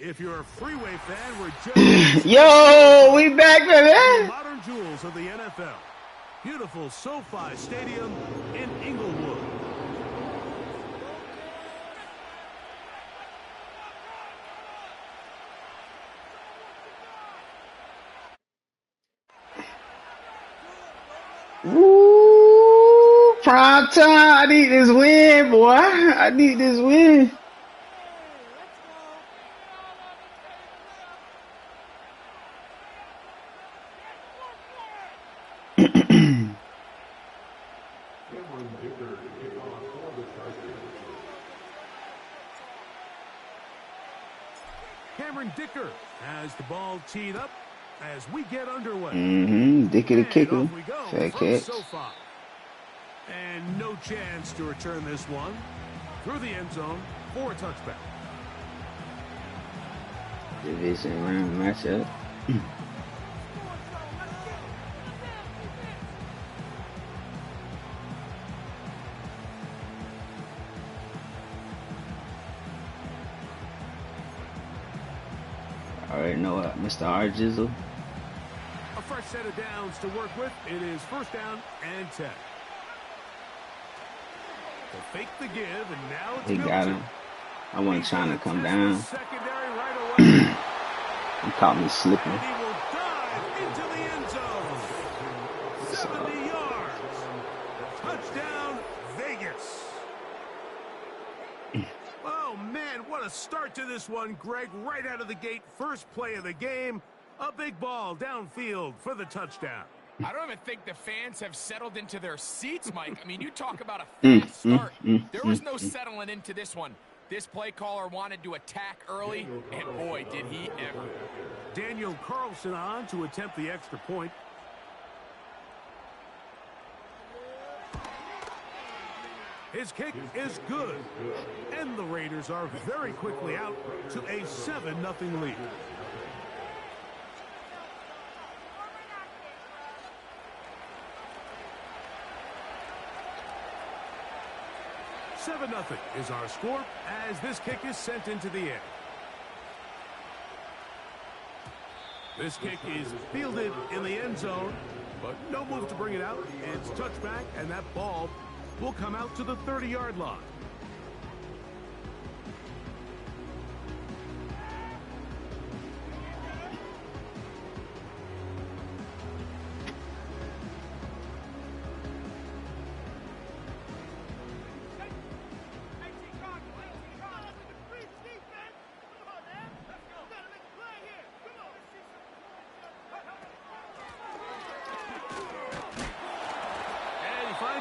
If you're a freeway fan, we're just yo, we back, baby. Modern jewels of the NFL. Beautiful SoFi Stadium in Inglewood. Woo, prime time. I need this win, boy. I need this win. Dicker has the ball teed up as we get underway. Dicker the kicker. Fair catch. And no chance to return this one through the end zone for a touchback. Division round matchup. I already know what Mr. R. Jizzle. A fresh set of downs to work with. It is first down and 10. They'll fake the give, and now it's he got him. I wasn't trying to come down. Secondary right away. He caught me slipping. And he will dive into the end zone. 70 yards. Touchdown, Vegas. Oh, man, what a start to this one, Greg. Right out of the gate, first play of the game. A big ball downfield for the touchdown. I don't even think the fans have settled into their seats, Mike. I mean, you talk about a fast start. There was no settling into this one. This play caller wanted to attack early, and boy, did he ever. Daniel Carlson on to attempt the extra point. His kick is good. And the Raiders are very quickly out to a 7-0 lead. $7-0 is our score as this kick is sent into the air. This kick is fielded in the end zone, but no move to bring it out. It's touchback, and that ball will come out to the 30-yard line.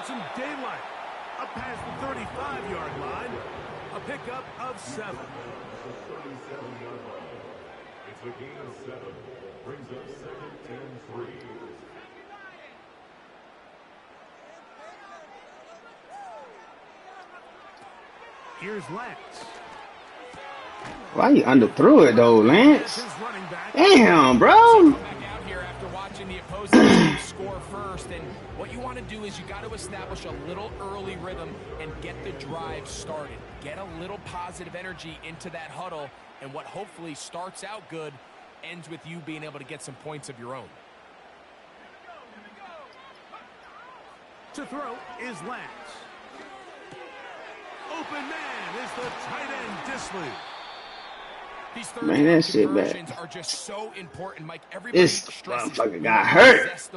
Some daylight up past the 35-yard line. A pickup of 7. It's a gain of 7. Brings up 2nd and 3. Here's Lance. Why you underthrew it though, Lance? Damn, bro. The opposing team score first, and what you want to do is you got to establish a little early rhythm and get the drive started. Get a little positive energy into that huddle, and what hopefully starts out good ends with you being able to get some points of your own. To throw is Lance. Open man is the tight end, Disley. These third conversions are just so important, Mike. Everybody this motherfucker got hurt.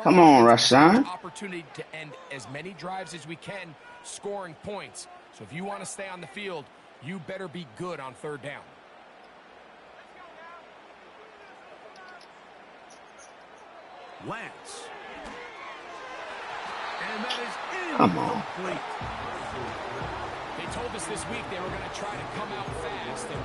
Come on, Rashawn. Opportunity to end as many drives as we can, scoring points. So if you want to stay on the field, you better be good on third down. Lance. And that is incomplete. Come on. They told us this week they were going to try to come out fast, and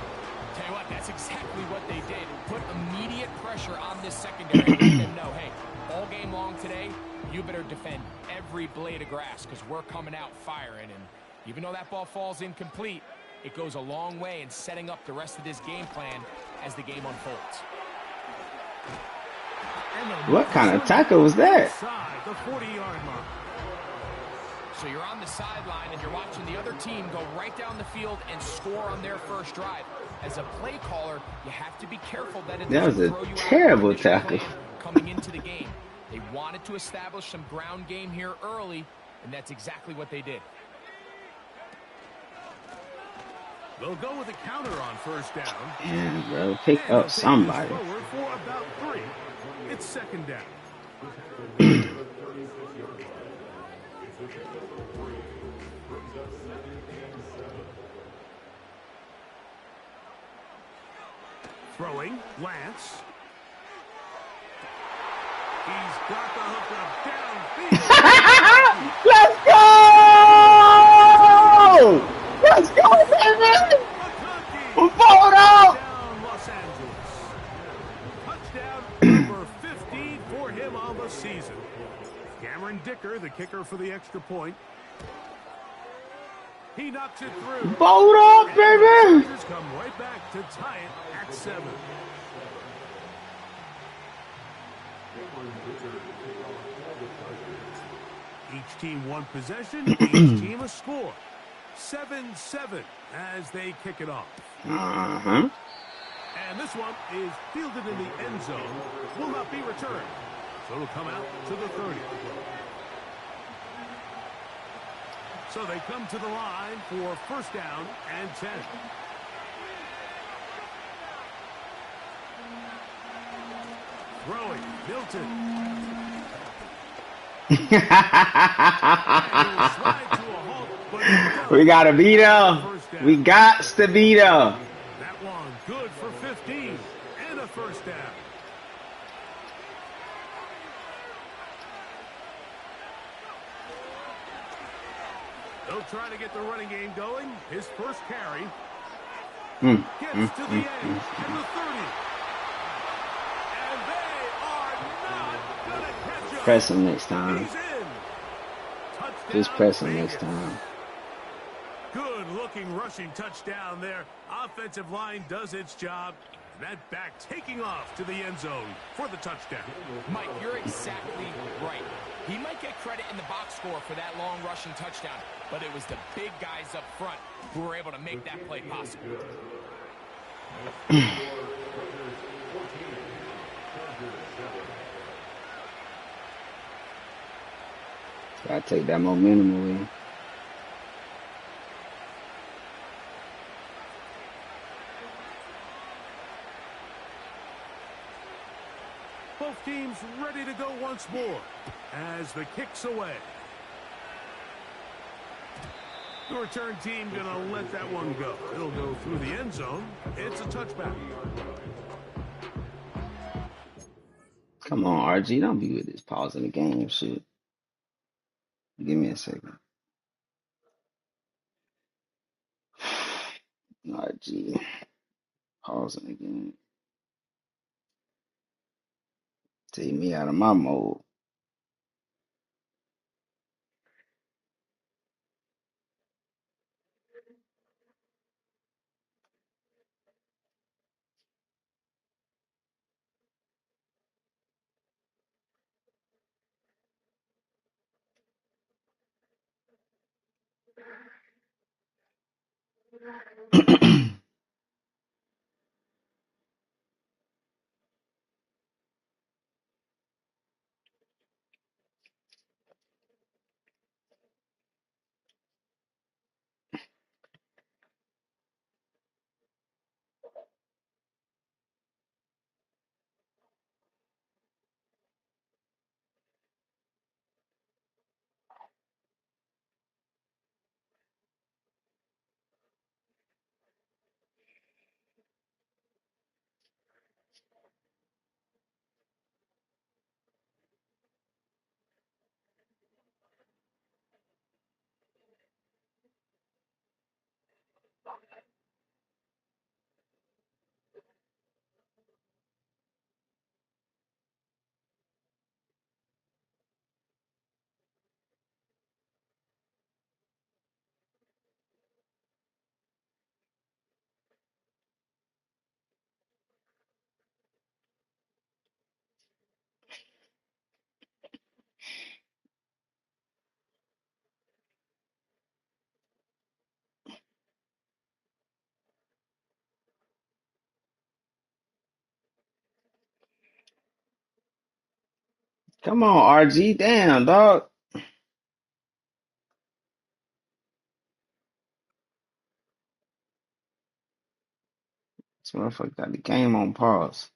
tell you what, that's exactly what they did. Put immediate pressure on this secondary and let them know, hey, all game long today, you better defend every blade of grass because we're coming out firing. And even though that ball falls incomplete, it goes a long way in setting up the rest of this game plan as the game unfolds. What kind of tackle was that? The 40-yard mark. So you're on the sideline and you're watching the other team go right down the field and score on their first drive. As a play caller, you have to be careful that it doesn't was a throw you terrible out of your tackle. plan coming into the game. They wanted to establish some ground game here early, and that's exactly what they did. They'll go with a counter on first down. Damn, bro. Pick And up they'll take this somebody. forward for about 3. It's second down. Throwing, Lance. He's got the hook up downfield. Let's go! Let's go, baby! Vote up! Down Los Angeles. Touchdown number 15 for him on the season. Cameron Dicker, the kicker for the extra point. He knocks it through. Vote up, baby! Just come right back to tie it at 7. Each team one possession, each team a score. 7-7 as they kick it off. Uh-huh. And this one is fielded in the end zone. Will not be returned. So it'll come out to the 30. So they come to the line for first down and 10. Throwing, Milton. We gotta beat her. We got to beat her. That one good for 15 and a first down. They'll try to get the running game going. His first carry gets to the edge and the 30. And they are not going to catch him. Press him next time. He's in. Touchdown, Just press him Vegas. next time. Good-looking rushing touchdown there. Offensive line does its job. That back taking off to the end zone for the touchdown. Mike, you're exactly right. He might get credit in the box score for that long rushing touchdown, but it was the big guys up front who were able to make that play possible. Gotta take that momentum away. Both teams ready to go once more as the kick's away. The return team gonna let that one go. It'll go through the end zone. It's a touchback. Come on, RG. Don't be with this pausing the game shit. Give me a second. RG. Pausing the game. Take me out of my mode. Come on, RG. Damn, dog. This motherfucker got the game on pause.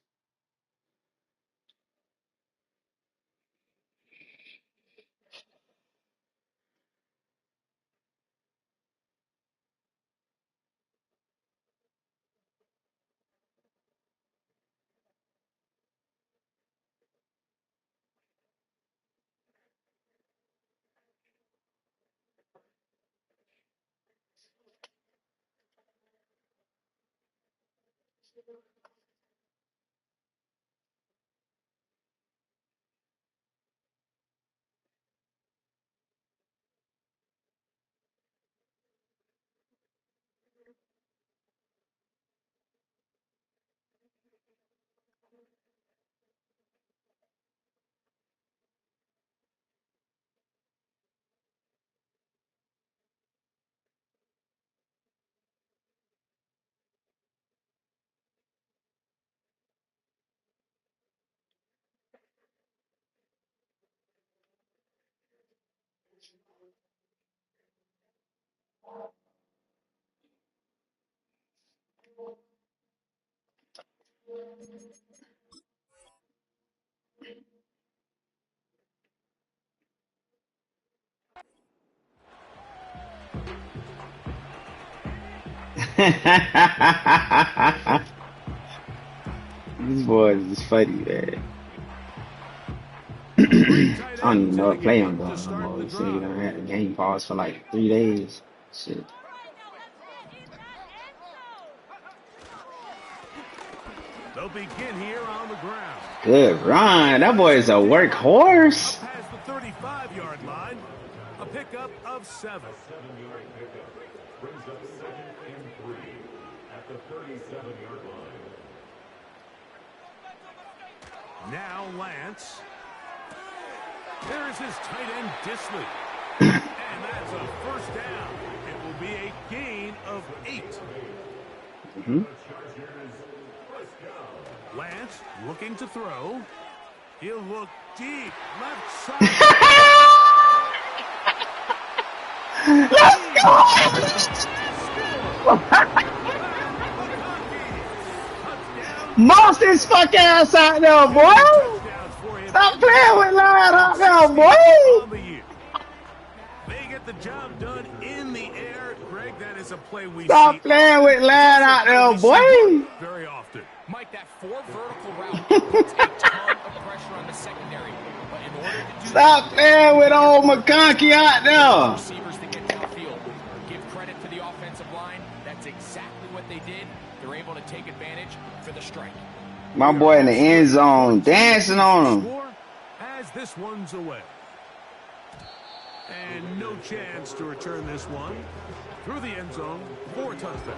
These boys is funny, man. I don't even know what play I'm going no more. You see, you done had the game pause for like 3 days. Shit. They'll begin here on the ground. Good run. That boy is a workhorse. Up past the 35-yard line. A pickup of 7. 7-yard pickup brings up 2nd and 3 at the 37-yard line. Now Lance. There's his tight end Disley. And that's a first down. It will be a gain of 8. Mm-hmm. Lance looking to throw. He'll look deep. Left side. Moss his fuck ass out there, boy. Stop playing with Lyon out there, boy. They get the job done in the air. Greg, that is a play we Stop playing with Lyon out there, boy. Very often. Mike, that 4 vertical route puts a ton of pressure on the secondary. But in order to do Stop playing with old McConkey out there. Receivers to get downfield. Give credit to the offensive line. That's exactly what they did. They're able to take advantage for the strike. My boy in the end zone dancing on him. As this one's away. And no chance to return this one through the end zone for a touchdown.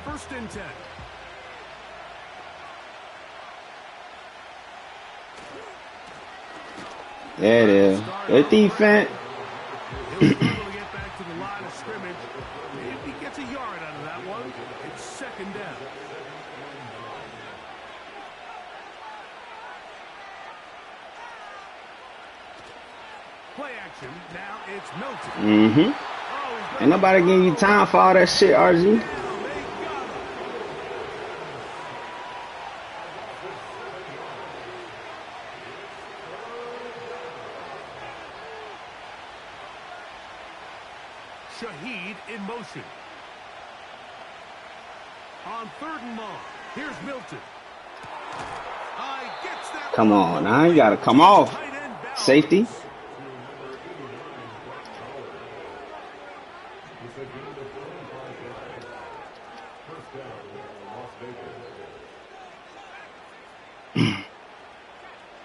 First and 10. There it is. Good defense. He'll struggle to get back to the line of scrimmage. If he gets a yard out of that one, it's 2nd down. Play action. Now it's Milton. Mm-hmm. Ain't nobody giving you time for all that shit, RG. Shaheed in motion. On 3rd and long. Here's Milton. Gets that. Come on, now you gotta come off. Safety.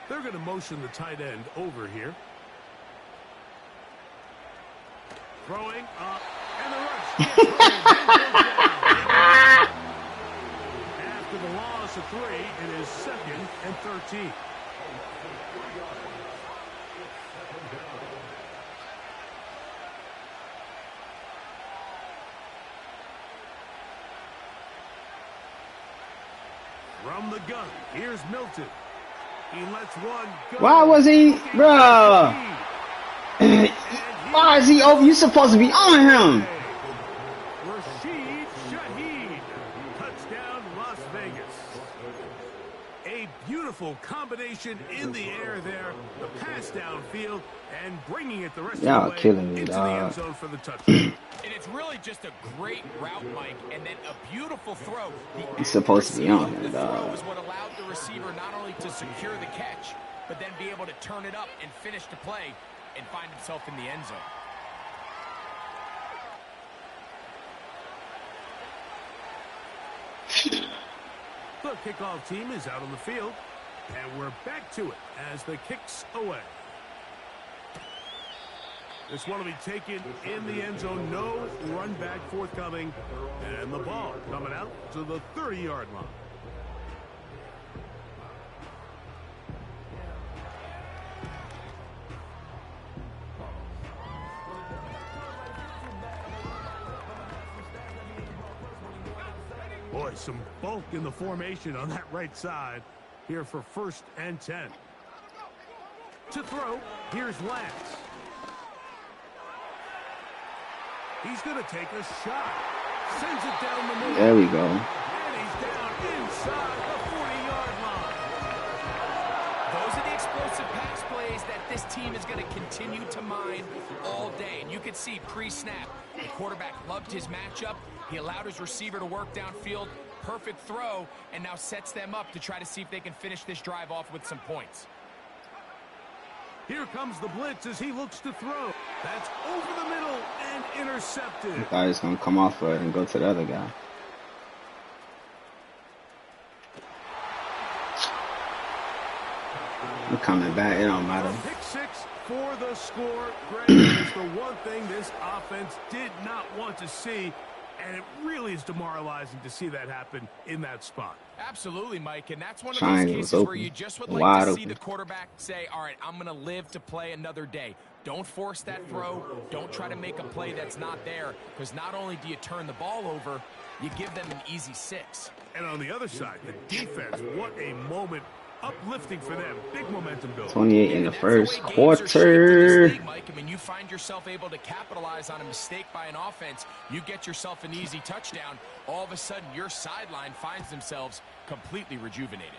They're going to motion the tight end over here. Throwing up, and the rush. After the loss of 3, it is 2nd and 13. From the gun, here's Milton. He lets one go. Why was he, bruh? Why is he over? You supposed to be on him. Touchdown, Las Vegas. A beautiful combination in the air there. The pass downfield and bringing it the rest of the way Killing me, into dog. the end zone for the touchdown. And it's really just a great route, Mike, and then a beautiful throw. He's supposed to be on him, The throw dog. is what allowed the receiver not only to secure the catch, but then be able to turn it up and finish the play and find himself in the end zone. The kickoff team is out on the field, and we're back to it as the kicks away. This one will be taken in the end zone. No run back forthcoming, and the ball coming out to the 30-yard line. Boy, some bulk in the formation on that right side here for 1st and 10. To throw, here's Lance. He's going to take a shot. Sends it down the middle. There we go. And he's down inside the 40-yard line. Those are the explosive pass plays that this team is going to continue to mine all day. And you can see pre-snap, the quarterback loved his matchup. He allowed his receiver to work downfield. Perfect throw, and now sets them up to try to see if they can finish this drive off with some points. Here comes the blitz as he looks to throw. That's over the middle and intercepted. The guy is going to come off of it and go to the other guy. We're coming back. It don't matter. Pick 6 for the score. Greg, is the one thing this offense did not want to see, and it really is demoralizing to see that happen in that spot. Absolutely, Mike, and that's one of Shiny those was cases open. where you just would Wide like to see open. the quarterback say, all right, I'm going to live to play another day. Don't force that throw. Don't try to make a play that's not there, because not only do you turn the ball over, you give them an easy 6. And on the other side, the defense, what a moment. Uplifting for them. Big momentum build. 28 in the That's first the way games are quarter. shaped in this league, Mike. I mean, you find yourself able to capitalize on a mistake by an offense. You get yourself an easy touchdown. All of a sudden, your sideline finds themselves completely rejuvenated.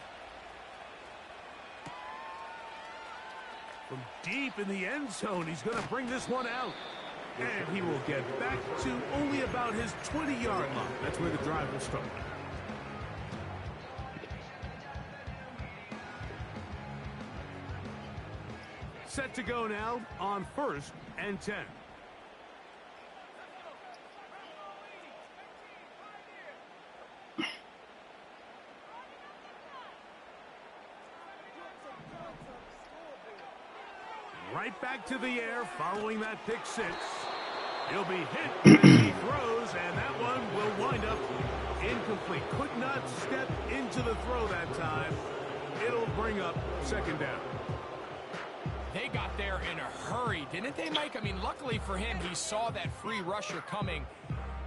From deep in the end zone, he's going to bring this one out. And he will get back to only about his 20-yard line. That's where the drive will start. Set to go now on 1st and 10. Right back to the air following that pick 6. He'll be hit as he throws, and that one will wind up incomplete. Could not step into the throw that time. It'll bring up 2nd down. They got there in a hurry, didn't they, Mike? I mean, luckily for him, he saw that free rusher coming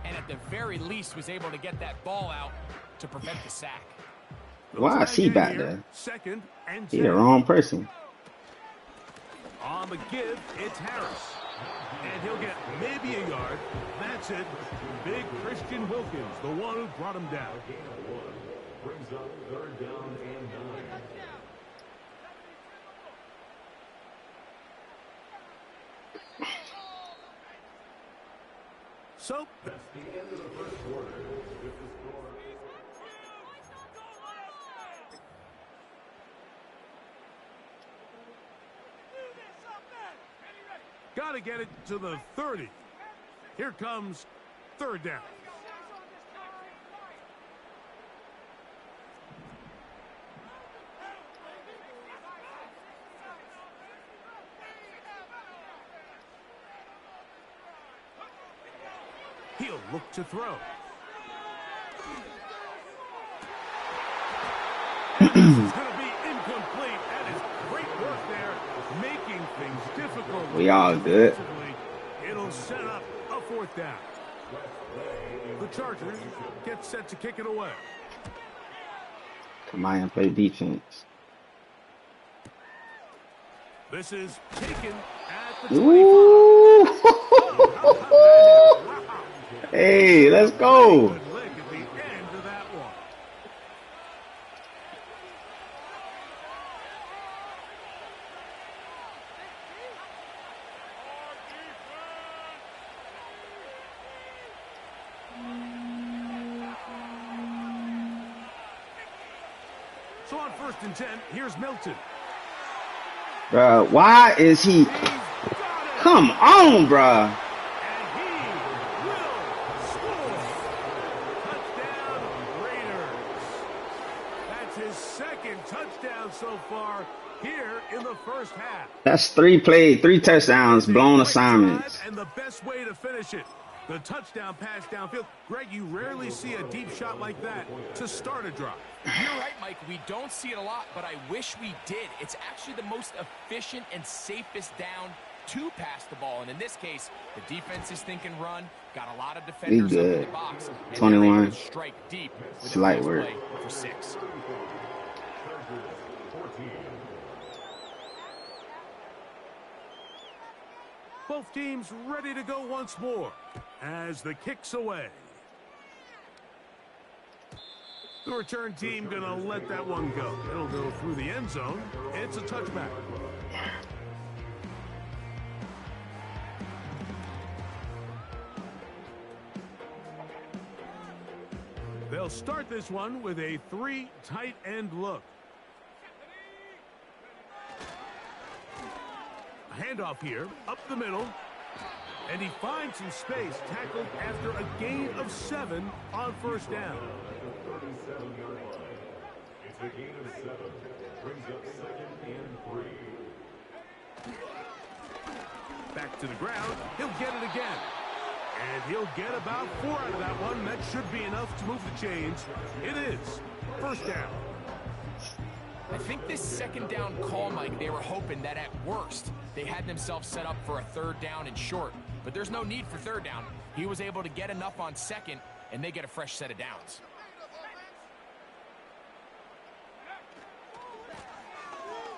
and at the very least was able to get that ball out to prevent the sack. Why is he back there? 2nd and 10. He the wrong person. On the give, it's Harris. And he'll get maybe a yard. That's it. Big Christian Wilkins, the one who brought him down. Brings up 3rd down and 9. So, That's the end of the first quarter. With the score. got to get it to the 30. Here comes 3rd down. He'll look to throw. This is going to be incomplete. That is great work there, making things difficult. We all good. It'll set up a 4th down. The Chargers get set to kick it away. Come on and play defense. This is taken at the 25. Ooh. Hey, let's go. Good lick at the end of that one. So on 1st and 10, here's Milton. Bruh, why is he? He's got it. Come on, bruh. And he will score. Touchdown, Raiders. That's his 2nd touchdown so far here in the 1st half. That's 3 touchdowns, blown Great assignments. drive and the best way to finish it. The touchdown pass downfield. Greg, you rarely see a deep shot like that to start a drive. You're right, Mike. We don't see it a lot, but I wish we did. It's actually the most efficient and safest down to pass the ball. And in this case, the defense is thinking run, got a lot of defenders up in the box. And 21. strike deep with It's the light pass work. play for 6. Both teams ready to go once more as the kick's away. The return team gonna let that one go. It'll go through the end zone. It's a touchback. They'll start this one with a 3 tight end look. A handoff here, up the middle. And he finds some space, tackled after a gain of 7 on 1st down. It's a gain of 7. Brings up 2nd and 3. Back to the ground. He'll get it again. And he'll get about 4 out of that one. That should be enough to move the chains. It is 1st down. I think this 2nd down call, Mike, they were hoping that at worst they had themselves set up for a 3rd down and short. But there's no need for 3rd down. He was able to get enough on 2nd, and they get a fresh set of downs.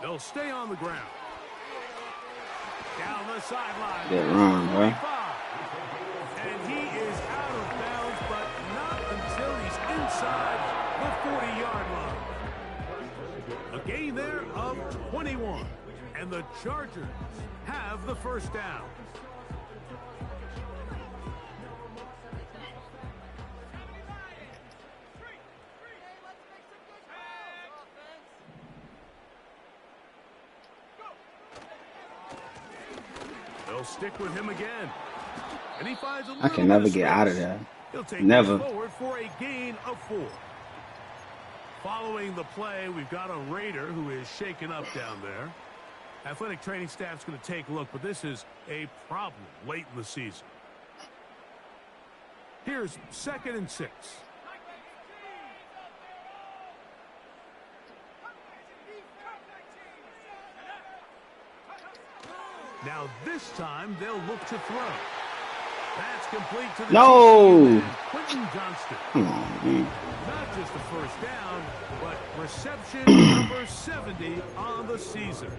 They'll stay on the ground. Down the sideline. Get wrong, bro. And he is out of bounds, but not until he's inside the 40-yard line. A gain there of 21. And the Chargers have the 1st down. They'll stick with him again. And he finds a I can never get out of there. He'll take Never. this forward for a gain of 4. Following the play, we've got a Raider who is shaken up down there. Athletic training staff's going to take a look, but this is a problem late in the season. Here's 2nd and 6. Now this time they'll look to throw. That's complete to the No. Quentin Johnston. Come on, man. Not just the 1st down, but reception number 70 on the season.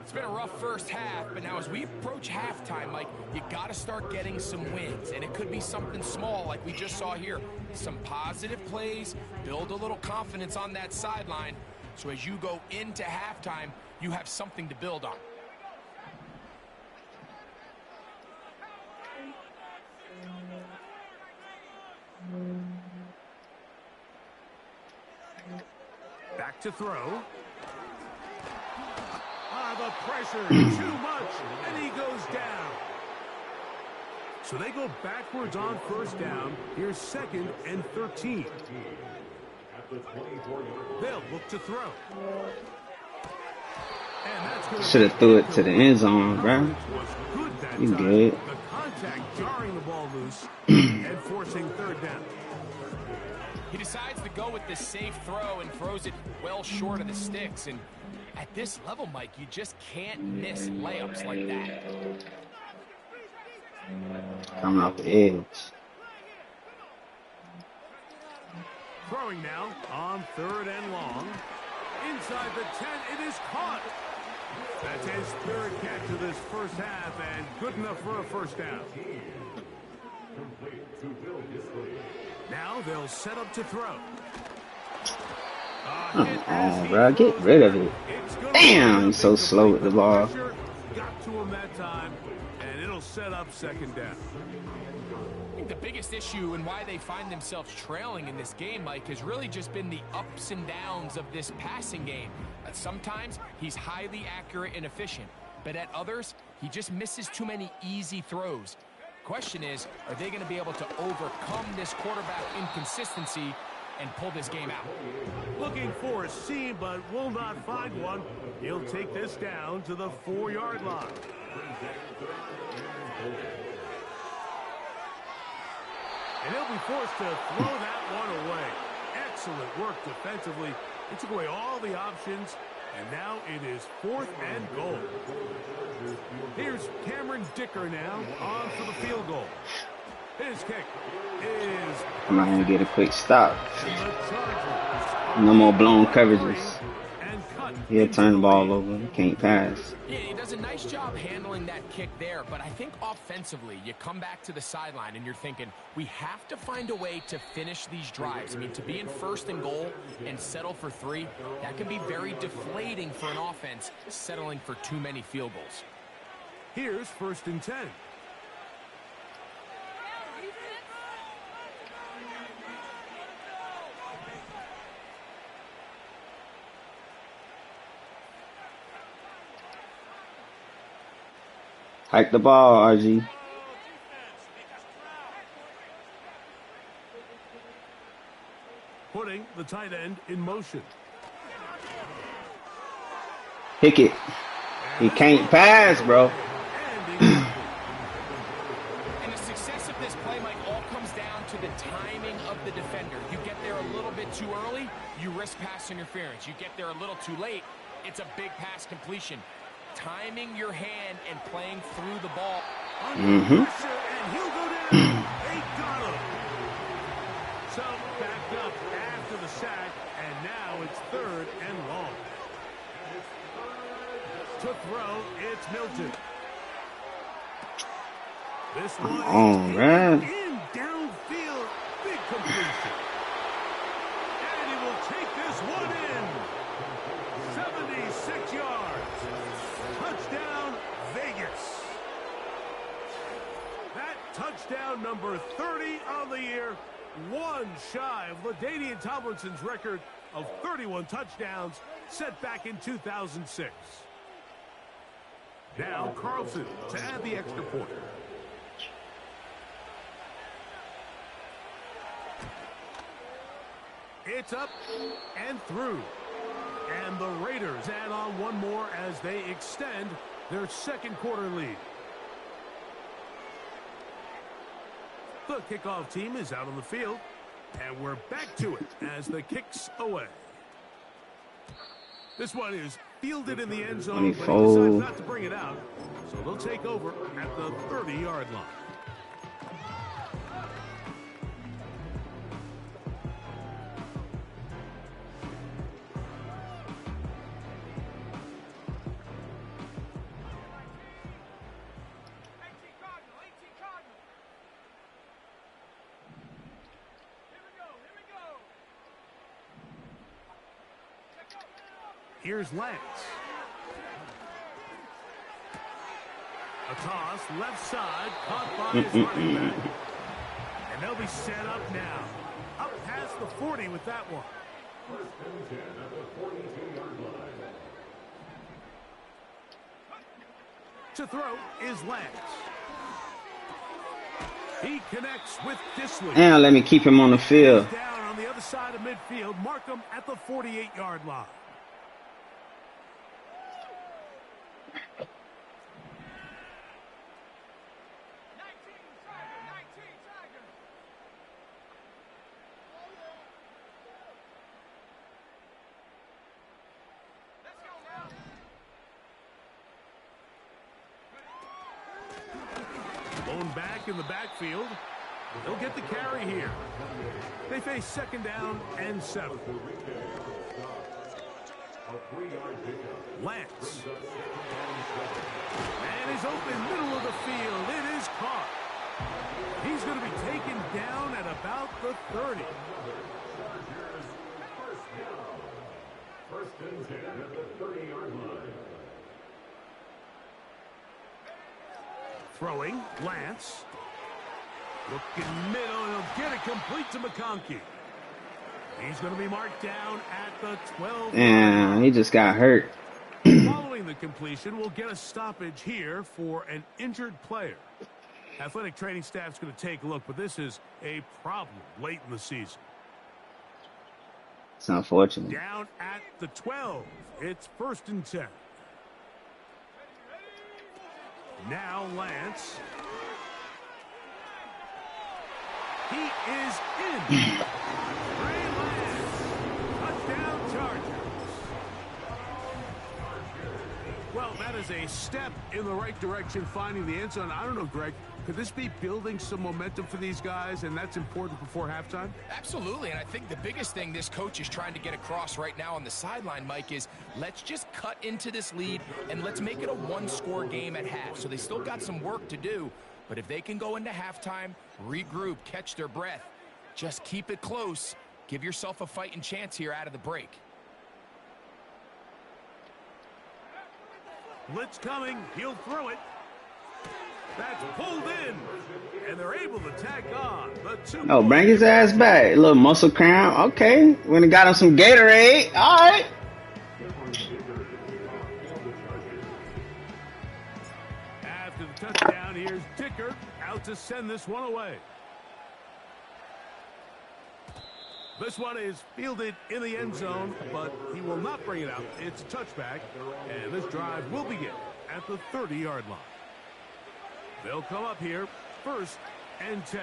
It's been a rough 1st half, but now as we approach halftime, Mike, you got to start getting some wins. And it could be something small like we just saw here. Some positive plays, build a little confidence on that sideline. So as you go into halftime, you have something to build on. Back to throw. The pressure, too much, and he goes down. So they go backwards on 1st down. Here's 2nd and 13. They'll look to throw. Should have threw it to the end zone, bro. You good. The contact jarring the ball loose and forcing 3rd down. He decides to go with the safe throw and throws it well short of the sticks. And at this level, Mike, you just can't miss layups like that. Coming off the edge. Throwing now on 3rd and long. Inside the 10, it is caught. That's his 3rd catch of this first half, and good enough for a first down. Now they'll set up to throw. Oh, bro, get rid of it. Damn, he's so slow with the ball. Got to him that time, and it'll set up 2nd down. I think the biggest issue and why they find themselves trailing in this game, Mike, has really just been the ups and downs of this passing game. Sometimes he's highly accurate and efficient, but at others, he just misses too many easy throws. Question is, are they going to be able to overcome this quarterback inconsistency and pull this game out? Looking for a seam, but will not find one. He'll take this down to the 4-yard line. And he'll be forced to throw that one away. Excellent work defensively. He took away all the options, and now it is 4th and goal. Here's Cameron Dicker now on for the field goal. His kick is... I'm not going to get a quick stop. No more blown coverages. He'll turn the ball over. He can't pass. Yeah, he does a nice job handling that kick there, but I think offensively, you come back to the sideline and you're thinking, we have to find a way to finish these drives. I mean, to be in 1st and goal and settle for 3, that can be very deflating for an offense settling for too many field goals. Here's 1st and 10. Hike the ball, RG. Putting the tight end in motion. Pick it. He can't pass, bro. And the success of this play, Mike, all comes down to the timing of the defender. You get there a little bit too early, you risk pass interference. You get there a little too late, it's a big pass completion. Timing your hand and playing through the ball. Under pressure, and he'll go down. They got him. So backed up after the sack, and now it's 3rd and long. To throw, it's Milton. This one on, man. In downfield, big completion. And he will take this one in. 76 yards. Touchdown, Vegas. That touchdown number 30 on the year, one shy of LaDainian Tomlinson's record of 31 touchdowns set back in 2006. Now Carlson to add the extra point. It's up and through. And the Raiders add on one more as they extend their 2nd quarter lead. The kickoff team is out on the field, and we're back to it as the kick's away. This one is fielded in the end zone, but he decides not to bring it out, so they'll take over at the 30-yard line. Here's Lance. A toss, left side, caught by his running back. And they'll be set up now. Up past the 40 with that one. 1st and 10 at the 42-yard line. To throw is Lance. He connects with Disley. Now let me keep him on the field. Down on the other side of midfield. Mark him at the 48-yard line. Blown back in the backfield. He'll get the carry here. They face second down and 7. Lance. And he's open middle of the field. It is caught. He's going to be taken down at about the 30. First and 10 at the 30-yard line. Throwing, Lance. Looking middle, and he'll get it complete to McConkey. He's going to be marked down at the 12. Yeah, he just got hurt. Following the completion, we'll get a stoppage here for an injured player. Athletic training staff's going to take a look, but this is a problem late in the season. It's unfortunate. Down at the 12. It's first and 10. Now Lance. He is in. Ray Lance. Touchdown Chargers. Well, that is a step in the right direction, finding the end zone. I don't know, Greg. Could this be building some momentum for these guys, and that's important before halftime? Absolutely, and I think the biggest thing this coach is trying to get across right now on the sideline, Mike, is let's just cut into this lead and let's make it a one-score game at half. So they still got some work to do, but if they can go into halftime, regroup, catch their breath, just keep it close, give yourself a fighting chance here out of the break. Blitz coming. He'll throw it. That's pulled in, and they're able to tag on the 2. Oh, bring his ass back. A little muscle cramp. Okay. When he got him some Gatorade. All right. After the touchdown, here's Dicker out to send this one away. This one is fielded in the end zone, but he will not bring it out. It's a touchback, and this drive will begin at the 30-yard line. They'll come up here, first and 10.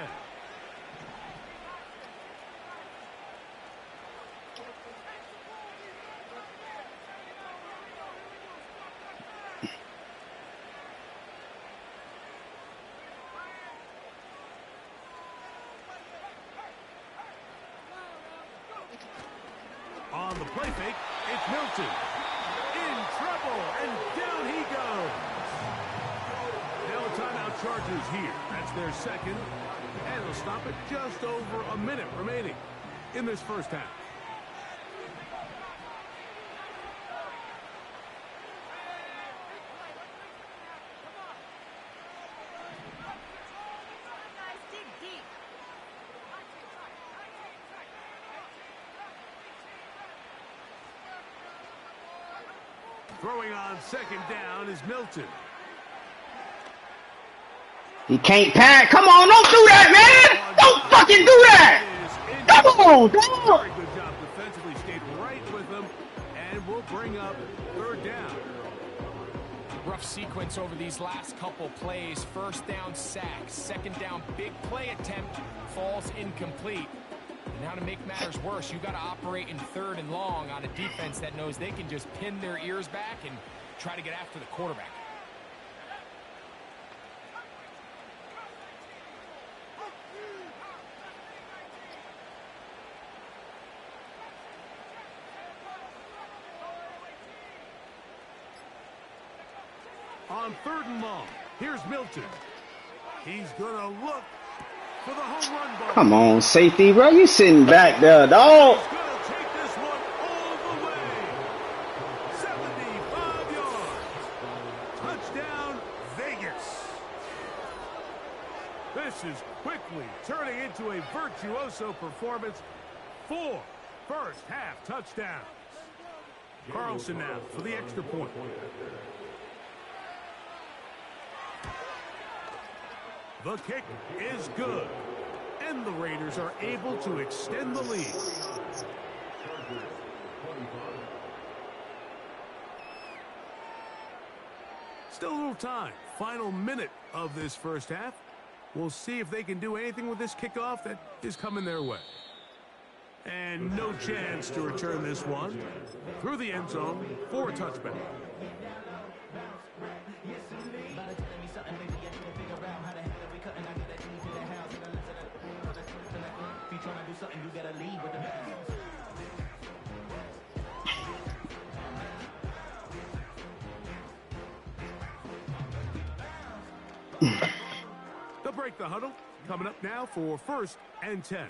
On the play fake, it's Milton. In trouble, and down he goes. Now timeout Chargers here. That's their second. And they'll stop it just over a minute remaining in this first half. Throwing on second down is Milton. He can't pass. Come on, don't do that, man. Don't fucking do that. Come on, dog. Very good job defensively. Stayed right with them, and will bring up third down. Rough sequence over these last couple plays. First down sack, second down big play attempt, falls incomplete. And now to make matters worse, you got to operate in third and long on a defense that knows they can just pin their ears back and try to get after the quarterback. On third and long, here's Milton. He's going to look for the home run ball. Come on, safety, bro. You sitting back there, dog. He's going to take this one all the way. 75 yards. Touchdown, Vegas. This is quickly turning into a virtuoso performance. 4 first-half touchdowns. Carlson now for the extra point. The kick is good, and the Raiders are able to extend the lead. Still a little time. Final minute of this first half. We'll see if they can do anything with this kickoff that is coming their way. And no chance to return this one through the end zone for a touchback. They'll break the huddle. Coming up now for 1st and 10.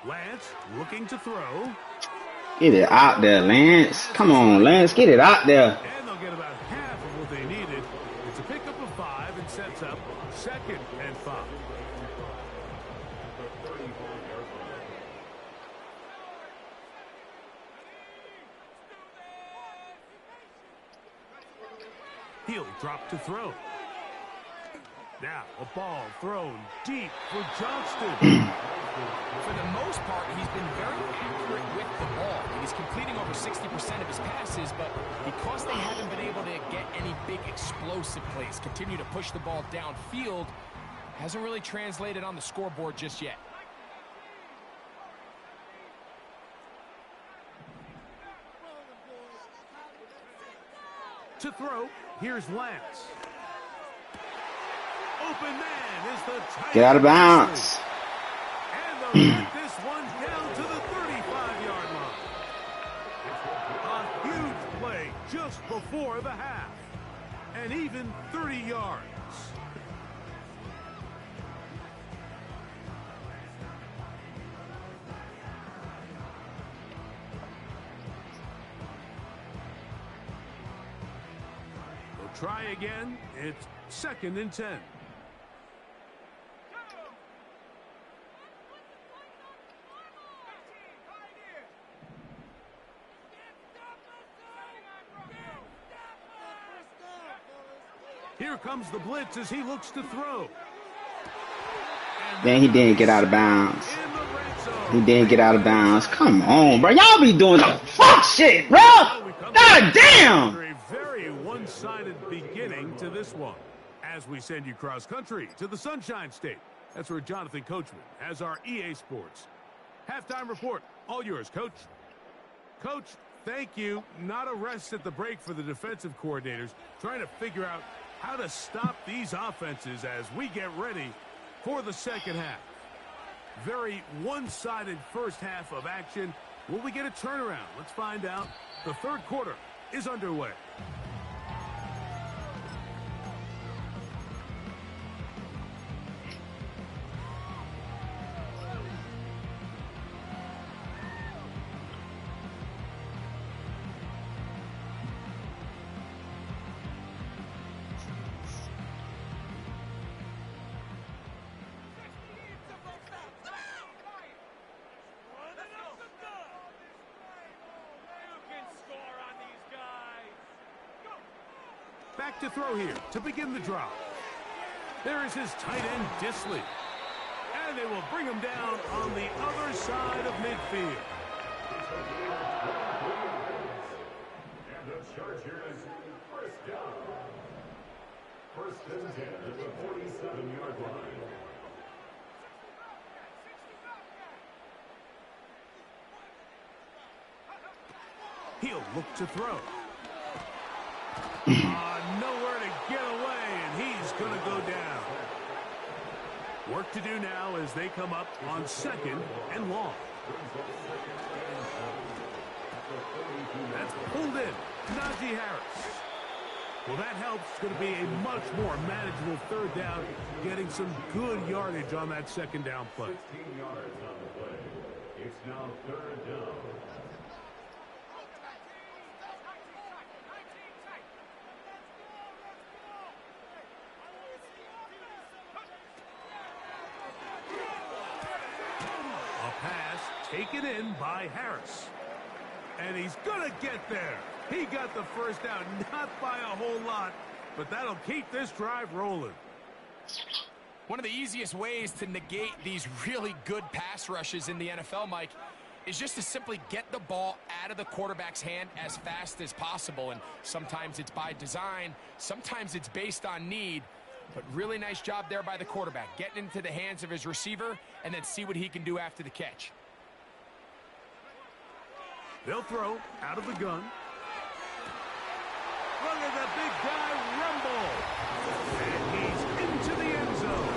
Lance looking to throw. Get it out there, Lance. Come on, Lance. Get it out there. And they'll get about half of what they needed. It's a pickup of 5 and sets up 2nd and 5. He'll drop to throw. Now a ball thrown deep for Johnston. For the most part, he's been very accurate with the ball. He's completing over 60% of his passes, but because they haven't been able to get any big explosive plays, continue to push the ball downfield, hasn't really translated on the scoreboard just yet. To throw, here's Lance. Open man is the tight Get out of bounds. And they'll get this one down to the 35-yard line. A huge play just before the half. And even 30 yards. They'll try again. It's 2nd and 10. Here comes the blitz as he looks to throw. Then he didn't get out of bounds. He didn't get out of bounds. Come on, bro. Y'all be doing the fuck shit, bro. God damn. A very one-sided beginning to this one. As we send you cross-country to the Sunshine State. That's where Jonathan Coachman has our EA Sports halftime report. All yours, Coach. Coach, thank you. Not a rest at the break for the defensive coordinators, trying to figure out how to stop these offenses as we get ready for the second half. Very one-sided first half of action. Will we get a turnaround? Let's find out. The third quarter is underway. Back to throw here to begin the drop. There is his tight end, Disley. And they will bring him down on the other side of midfield. And the Chargers, first down. 1st and 10 at the 47-yard line. He'll look to throw. Nowhere to get away, and he's going to go down. Work to do now as they come up on 2nd and long. That's pulled in. Najee Harris. Well, that helps. It's going to be a much more manageable 3rd down, getting some good yardage on that 2nd down play. 16 yards on the play. It's now 3rd down. Taken in by Harris. And he's going to get there. He got the first down, not by a whole lot, but that'll keep this drive rolling. One of the easiest ways to negate these really good pass rushes in the NFL, Mike, is just to simply get the ball out of the quarterback's hand as fast as possible. And sometimes it's by design, sometimes it's based on need. But really nice job there by the quarterback, getting into the hands of his receiver and then see what he can do after the catch. They'll throw out of the gun. Look at the big guy rumble. And he's into the end zone.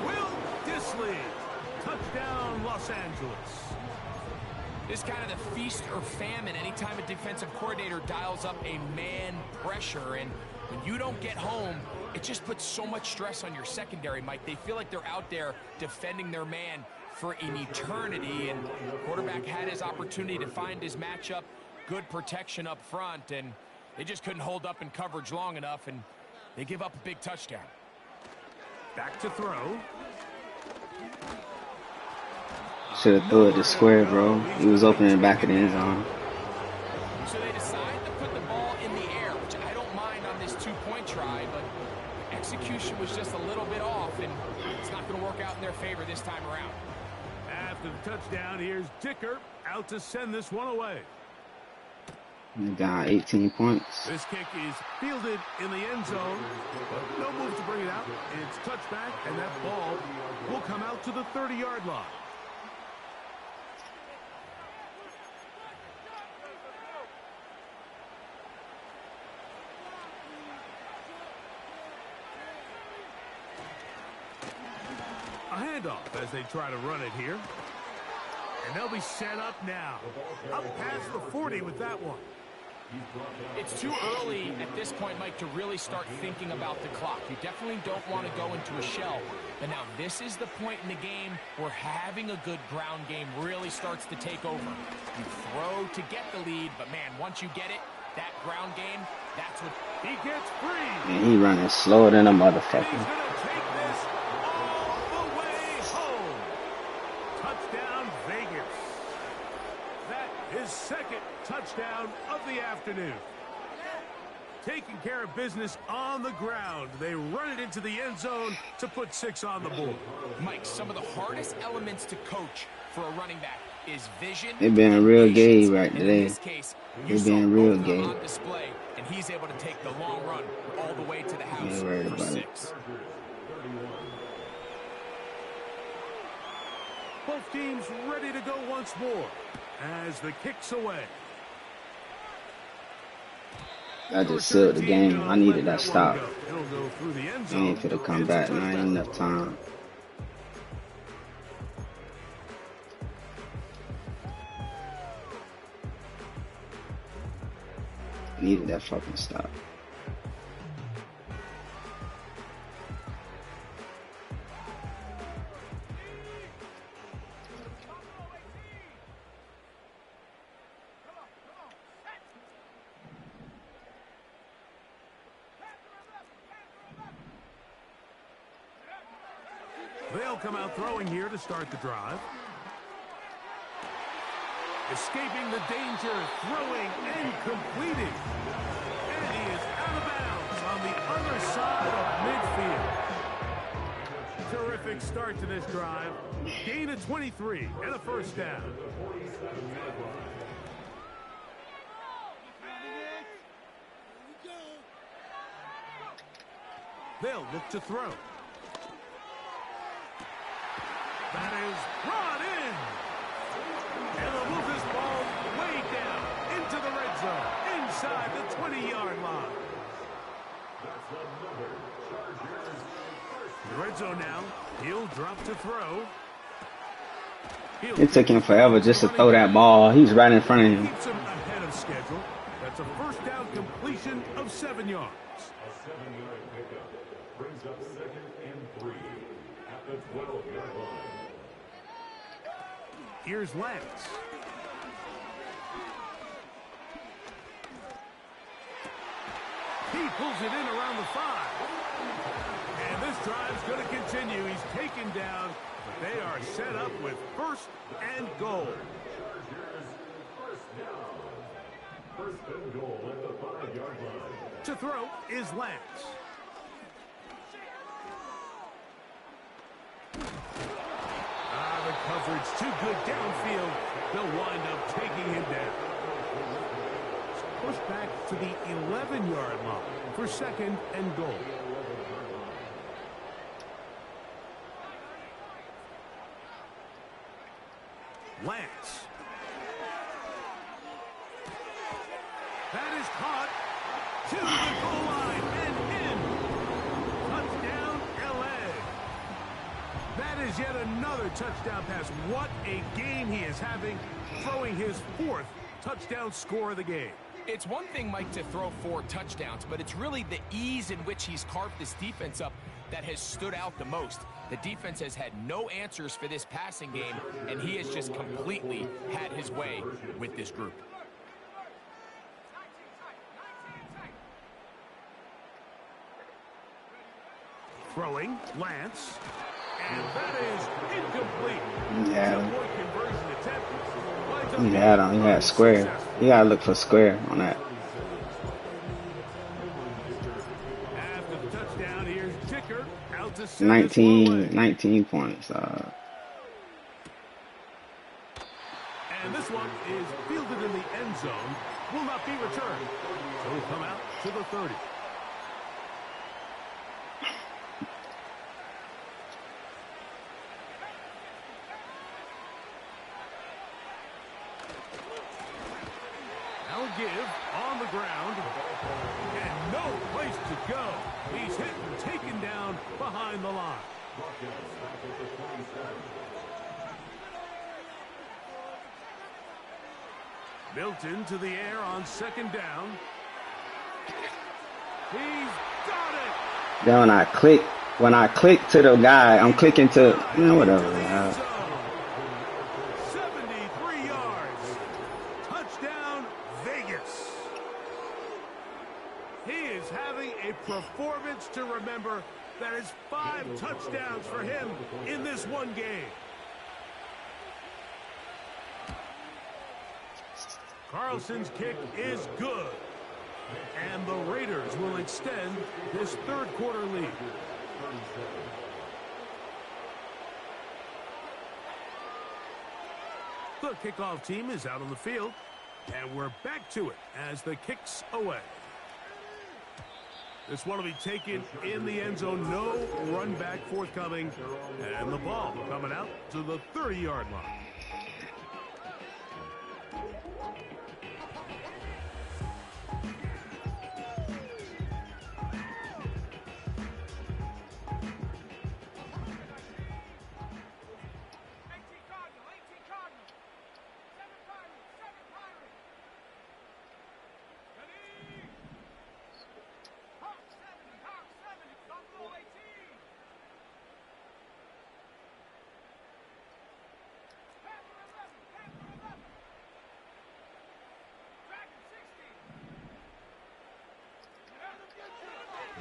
Will Disley Touchdown, Los Angeles. It's kind of the feast or famine anytime a defensive coordinator dials up a man pressure. And when you don't get home, it just puts so much stress on your secondary, Mike. They feel like they're out there defending their man for an eternity. And the quarterback had his opportunity to find his matchup, good protection up front, and they just couldn't hold up in coverage long enough, and they give up a big touchdown. Back to throw. Should have threw it to square, bro. He was open in the back of the end zone. So they decide to put the ball in the air, which I don't mind on this two-point try, but execution was just a little bit off, and it's not going to work out in their favor this time around. After the touchdown, here's Dicker out to send this one away. They're down 18 points. This kick is fielded in the end zone, but no move to bring it out. It's touchback, and that ball will come out to the 30-yard line. A handoff as they try to run it here. And they'll be set up now. Up past the 40 with that one. It's too early at this point, Mike, to really start thinking about the clock. You definitely don't want to go into a shell. But now this is the point in the game where having a good ground game really starts to take over. You throw to get the lead, but man, once you get it, that ground game, that's what... He gets free. Man, he running slower than a He's motherfucker. going to take this all the way home. Touchdown, Vegas. That is second touchdown of the afternoon. Taking care of business on the ground. They run it into the end zone to put 6 on the board. Mike, some of the hardest elements to coach for a running back is vision. They being real gay right In today. this case, They you saw being real both of them gay. on display, and he's able to take the long run all the way to the house Yeah, worried for about it. 6. Both teams ready to go once more as the kick's away. I just sealed the game. I needed that stop. It'll go through the end He zone. ain't finna come It's a back, man. Ain't touchdown. enough time. Needed that fucking stop. They'll come out throwing here to start the drive. Escaping the danger, throwing and completing. And he is out of bounds on the other side of midfield. Terrific start to this drive. Gain of 23 and a first down. They'll look to throw. That is brought in. And they'll move this ball way down into the red zone, inside the 20-yard line. The red zone now. He'll drop to throw. It took him forever just to throw that ball. He's right in front of him. Keeps him ahead of schedule. That's a first down completion of 7 yards. A 7-yard pickup brings up 2nd and 3 at the 12-yard line. Here's Lance. He pulls it in around the 5. And this drive's going to continue. He's taken down, but they are set up with first and goal. First and goal at the 5-yard line. To throw is Lance. The coverage too good downfield. They'll wind up taking him down. Push back to the 11-yard line for second and goal. Lance. That is caught to the goal line and in. Touchdown, LA. That is yet another touchdown pass. What a game he is having, throwing his 4th touchdown score of the game. It's one thing, Mike, to throw 4 touchdowns, but it's really the ease in which he's carved this defense up that has stood out the most. The defense has had no answers for this passing game, and he has just completely had his way with this group. Throwing, Lance. And that is incomplete. Yeah. Two-point conversion attempt. He had square. You gotta look for square on that. After the touchdown, here's Ticker out to 19 points. And this one is fielded in the end zone. Will not be returned. So will come out to the 30. Give on the ground, and no place to go. He's hit and taken down behind the line. Milton to the air on 2nd down. He's got it. Then when I click to the guy, I'm clicking to whatever. 73 yards. Touchdown, Vegas. He is having a performance to remember. That is 5 touchdowns for him in this one game. Carlson's kick is good. And the Raiders will extend this 3rd quarter lead. The kickoff team is out on the field. And we're back to it as the kick's away. This one will be taken in the end zone. No run back forthcoming. And the ball coming out to the 30-yard line.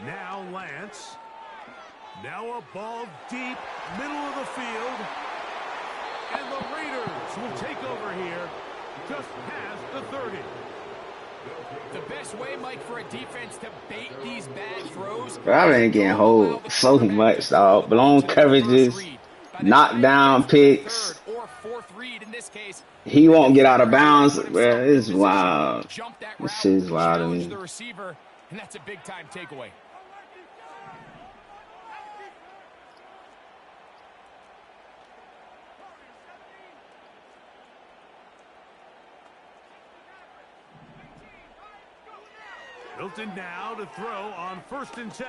Now Lance. Now a ball deep, middle of the field. And the Raiders will take over here just past the 30. The best way, Mike, for a defense to bait these bad throws. I ain't getting hold so much, dog. Blown coverages, knockdown picks. He won't get out of bounds. Bro, it's wild. This shit is wild to me. And that's a big-time takeaway. Milton now to throw on 1st and 10.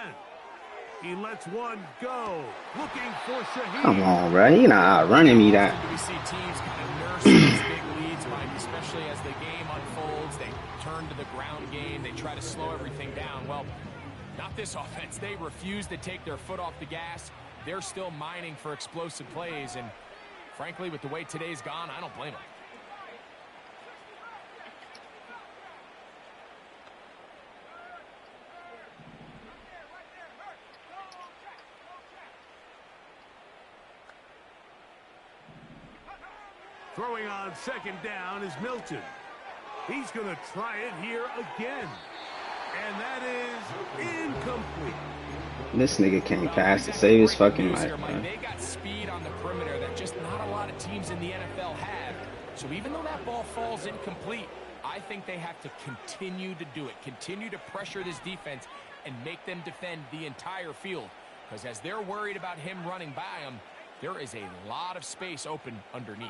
He lets one go. Looking for Shaheed. Come on, bro. You're not outrunning me that. We see teams kind of nurse these big leads, Mike, especially as the game unfolds. They turn to the ground game. They try to slow everything down. Well, not this offense. They refuse to take their foot off the gas. They're still mining for explosive plays. And frankly, with the way today's gone, I don't blame them. Throwing on 2nd down is Milton. He's going to try it here again. And that is incomplete. This nigga can't pass to save his fucking life, bro. They got speed on the perimeter that just not a lot of teams in the NFL have. So even though that ball falls incomplete, I think they have to continue to do it. Continue to pressure this defense and make them defend the entire field. Because as they're worried about him running by them, there is a lot of space open underneath.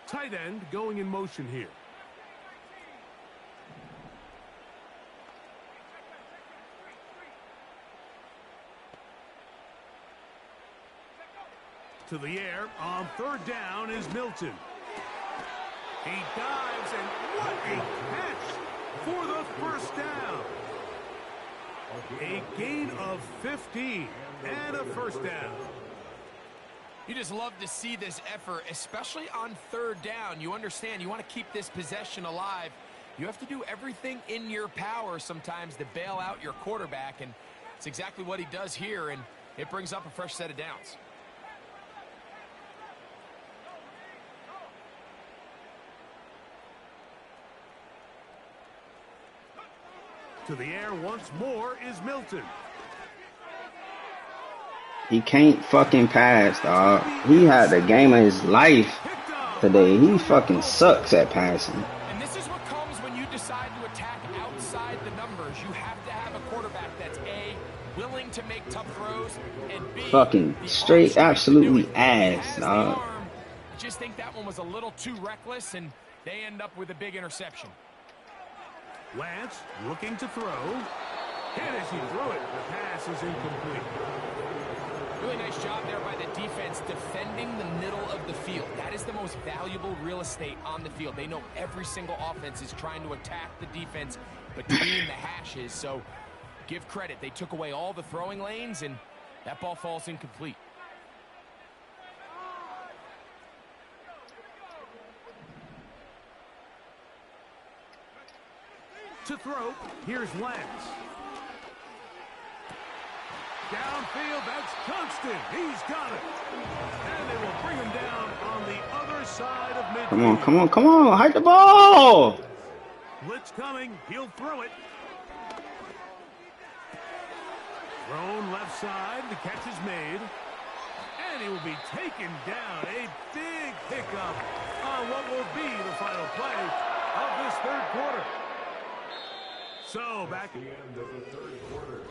Tight end going in motion here. To the air on third down is Milton. He dives, and what a catch for the first down. A gain of 15 and a first down. You just love to see this effort, especially on third down. You understand, you want to keep this possession alive. You have to do everything in your power sometimes to bail out your quarterback, and it's exactly what he does here, and it brings up a fresh set of downs. To the air once more is Milton. He can't fucking pass, dog. He had the game of his life today. He fucking sucks at passing. And this is what comes when you decide to attack outside the numbers. You have to have a quarterback that's A, willing to make tough throws, and B, fucking straight absolutely ass, dog. I just think that one was a little too reckless, and they end up with a big interception. Lance looking to throw. And as he threw it, the pass is incomplete. Really nice job there by the defense defending the middle of the field. That is the most valuable real estate on the field. They know every single offense is trying to attack the defense between the hashes. So give credit. They took away all the throwing lanes, and that ball falls incomplete. To throw, here's Lance. Downfield, that's Johnston. He's got it. And they will bring him down on the other side of midfield. Come on, come on, come on. Hide the ball. Blitz coming. He'll throw it. Thrown left side. The catch is made. And he will be taken down. A big pickup on what will be the final play of this third quarter. So back at the end of the third quarter.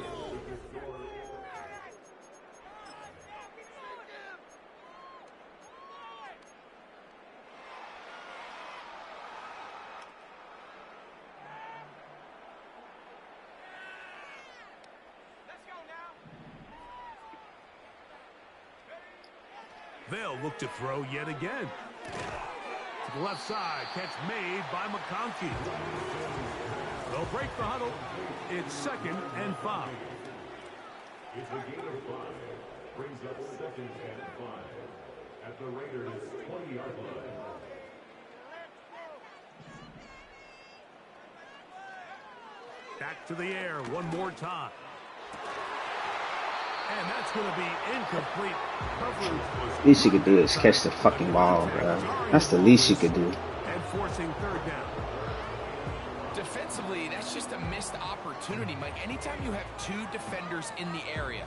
They'll look to throw yet again. To the left side, catch made by McConkey. They'll break the huddle. It's 2nd and 5. It's a gain of 5. Brings up 2nd and 5. At the Raiders' 20-yard line. Back to the air one more time. And that's going to be incomplete. Coverage. Least you could do is catch the fucking ball, bro. That's the least you could do. And forcing third down. Defensively, that's just a missed opportunity, Mike. Anytime you have two defenders in the area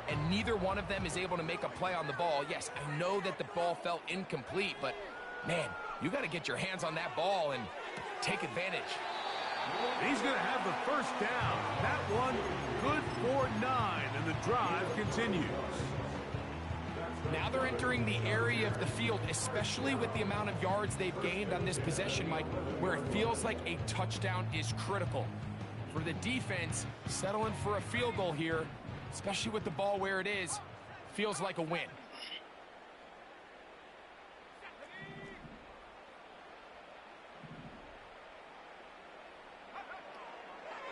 and neither one of them is able to make a play on the ball, yes, I know that the ball felt incomplete, but, man, you got to get your hands on that ball and take advantage. He's going to have the first down. That one good for 9, and the drive continues. Now they're entering the area of the field, especially with the amount of yards they've gained on this possession, Mike, where it feels like a touchdown is critical. For the defense, settling for a field goal here, especially with the ball where it is, feels like a win.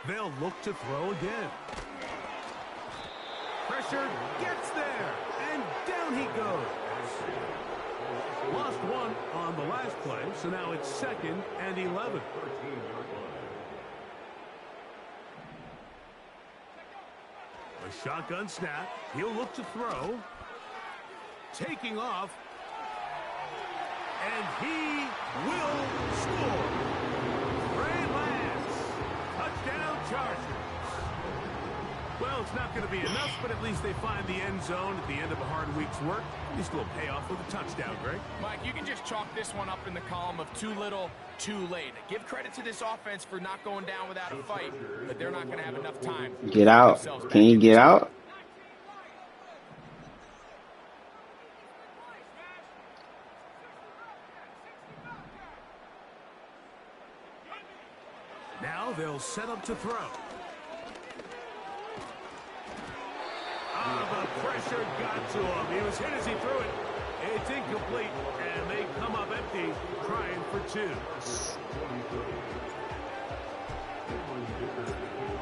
They'll look to throw again. Pressure gets there, and down he goes. Lost one on the last play, so now it's 2nd and 11. A shotgun snap. He'll look to throw. Taking off. And he will score. Ray Lance. Touchdown Chargers. Well, it's not going to be enough, but at least they find the end zone at the end of a hard week's work. At least a little payoff with a touchdown, Greg. Mike, you can just chalk this one up in the column of too little, too late. Give credit to this offense for not going down without a fight, but they're not going to have enough time. Get out. Can you get out? Now they'll set up to throw. The pressure got to him. He was hit as he threw it. It's incomplete, and they come up empty, trying for 2.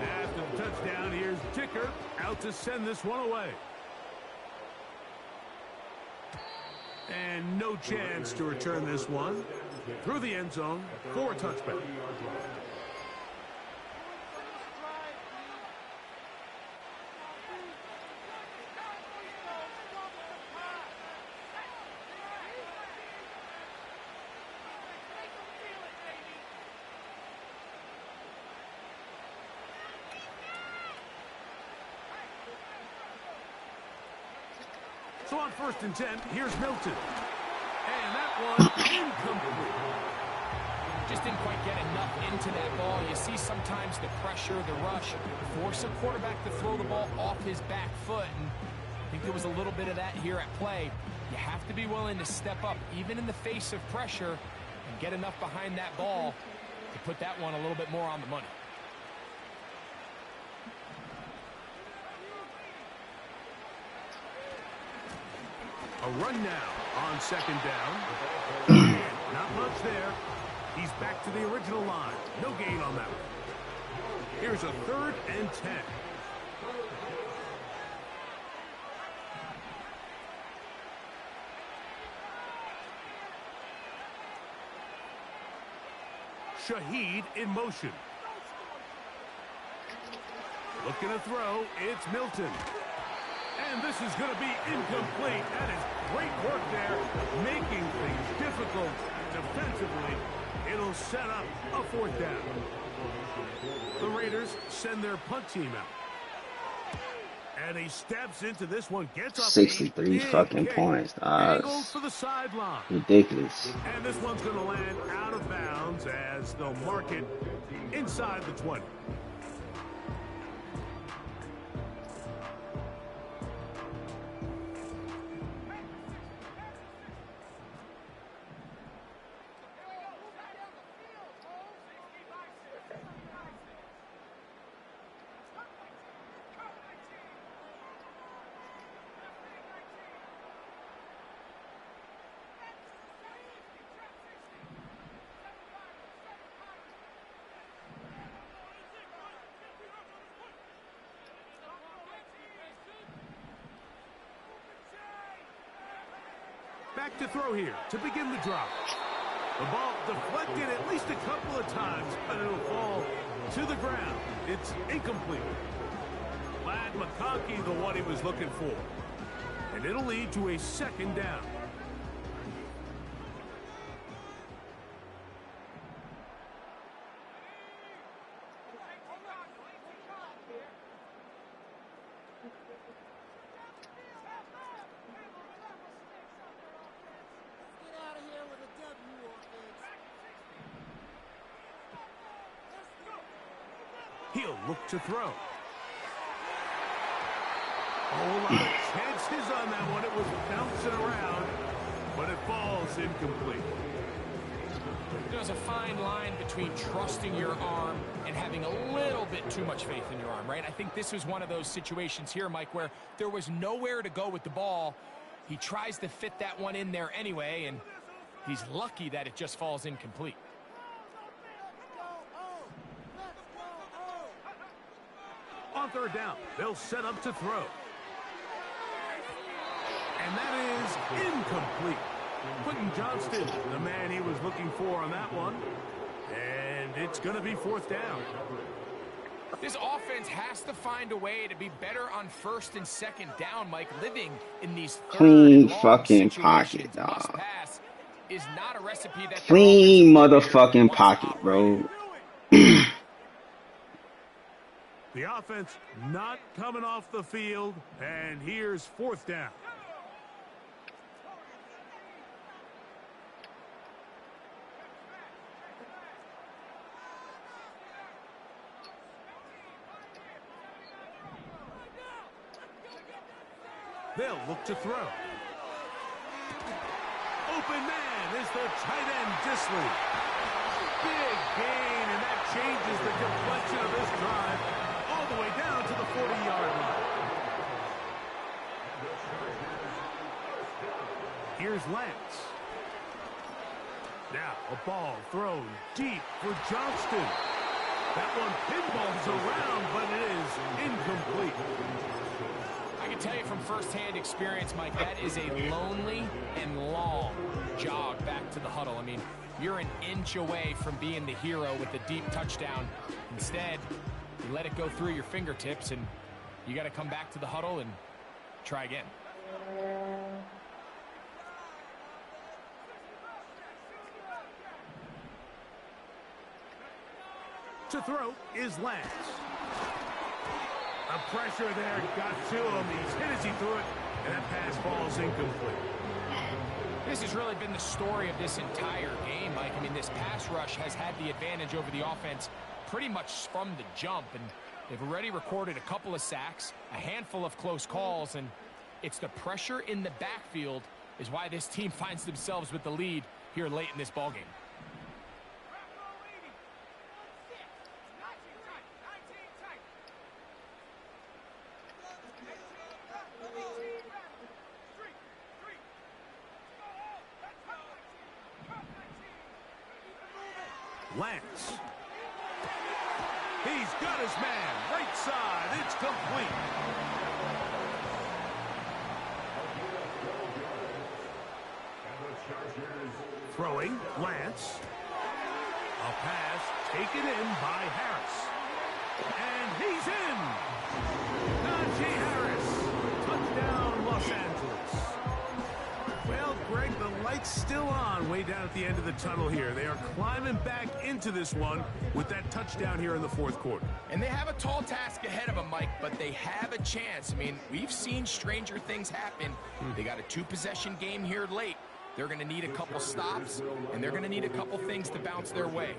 After the touchdown, here's Dicker out to send this one away. And no chance to return this one through the end zone for a touchback. So on 1st and 10, here's Milton. And that one incomplete. Just didn't quite get enough into that ball. You see sometimes the pressure, the rush, force a quarterback to throw the ball off his back foot. And I think there was a little bit of that here at play. You have to be willing to step up, even in the face of pressure, and get enough behind that ball to put that one a little bit more on the money. A run now on 2nd down. Not much there. He's back to the original line. No gain on that one. Here's a 3rd and 10. Shaheed in motion. Looking to throw. It's Milton. And this is going to be incomplete. That is great work there, making things difficult defensively. It'll set up a 4th down. The Raiders send their punt team out. And he steps into this one, gets up 63 fucking points. Angles for the sideline. Ridiculous. And this one's going to land out of bounds as they'll mark it inside the 20. Back to throw here to begin the drop. The ball deflected at least a couple of times, but it'll fall to the ground. It's incomplete. Lad McConkey, the one he was looking for. And it'll lead to a 2nd down. He'll look to throw. A whole lot of chances on that one. It was bouncing around, but it falls incomplete. There's a fine line between trusting your arm and having a little bit too much faith in your arm, right? I think this was one of those situations here, Mike, where there was nowhere to go with the ball. He tries to fit that one in there anyway, and he's lucky that it just falls incomplete. On 3rd down, they'll set up to throw. And that is incomplete. Quentin Johnston, the man he was looking for on that one. And it's going to be 4th down. This offense has to find a way to be better on 1st and 2nd down, Mike. Living in these clean fucking pocket, dog. Is not a recipe that clean motherfucking pocket, bro. The offense not coming off the field, and here's 4th down. They'll look to throw. Open man is the tight end, Disley. Big gain, and that changes the complexion of this drive all the way down to the 40-yard line. Here's Lance. Now a ball thrown deep for Johnston. That one pinballs around, but it is incomplete. I can tell you from firsthand experience, Mike, that is a lonely and long jog back to the huddle. I mean, you're an inch away from being the hero with a deep touchdown. Instead, you let it go through your fingertips, and you got to come back to the huddle and try again. To throw is Lance. The pressure there got to him. He's hit as he threw it, and that pass falls incomplete. This has really been the story of this entire game, Mike. I mean, this pass rush has had the advantage over the offense pretty much from the jump, and they've already recorded a couple of sacks, a handful of close calls, and it's the pressure in the backfield is why this team finds themselves with the lead here late in this ballgame. Lance. He's got his man. Right side. It's complete. Throwing. Lance. A pass taken in by Harris. And he's in. Najee Harris. Touchdown, Los Angeles. Well, Greg, the light's still on way down at the end of the tunnel here. They are climbing back into this one with that touchdown here in the fourth quarter. And they have a tall task ahead of them, Mike, but they have a chance. I mean, we've seen stranger things happen. They got a two-possession game here late. They're going to need a couple stops, and they're going to need a couple things to bounce their way.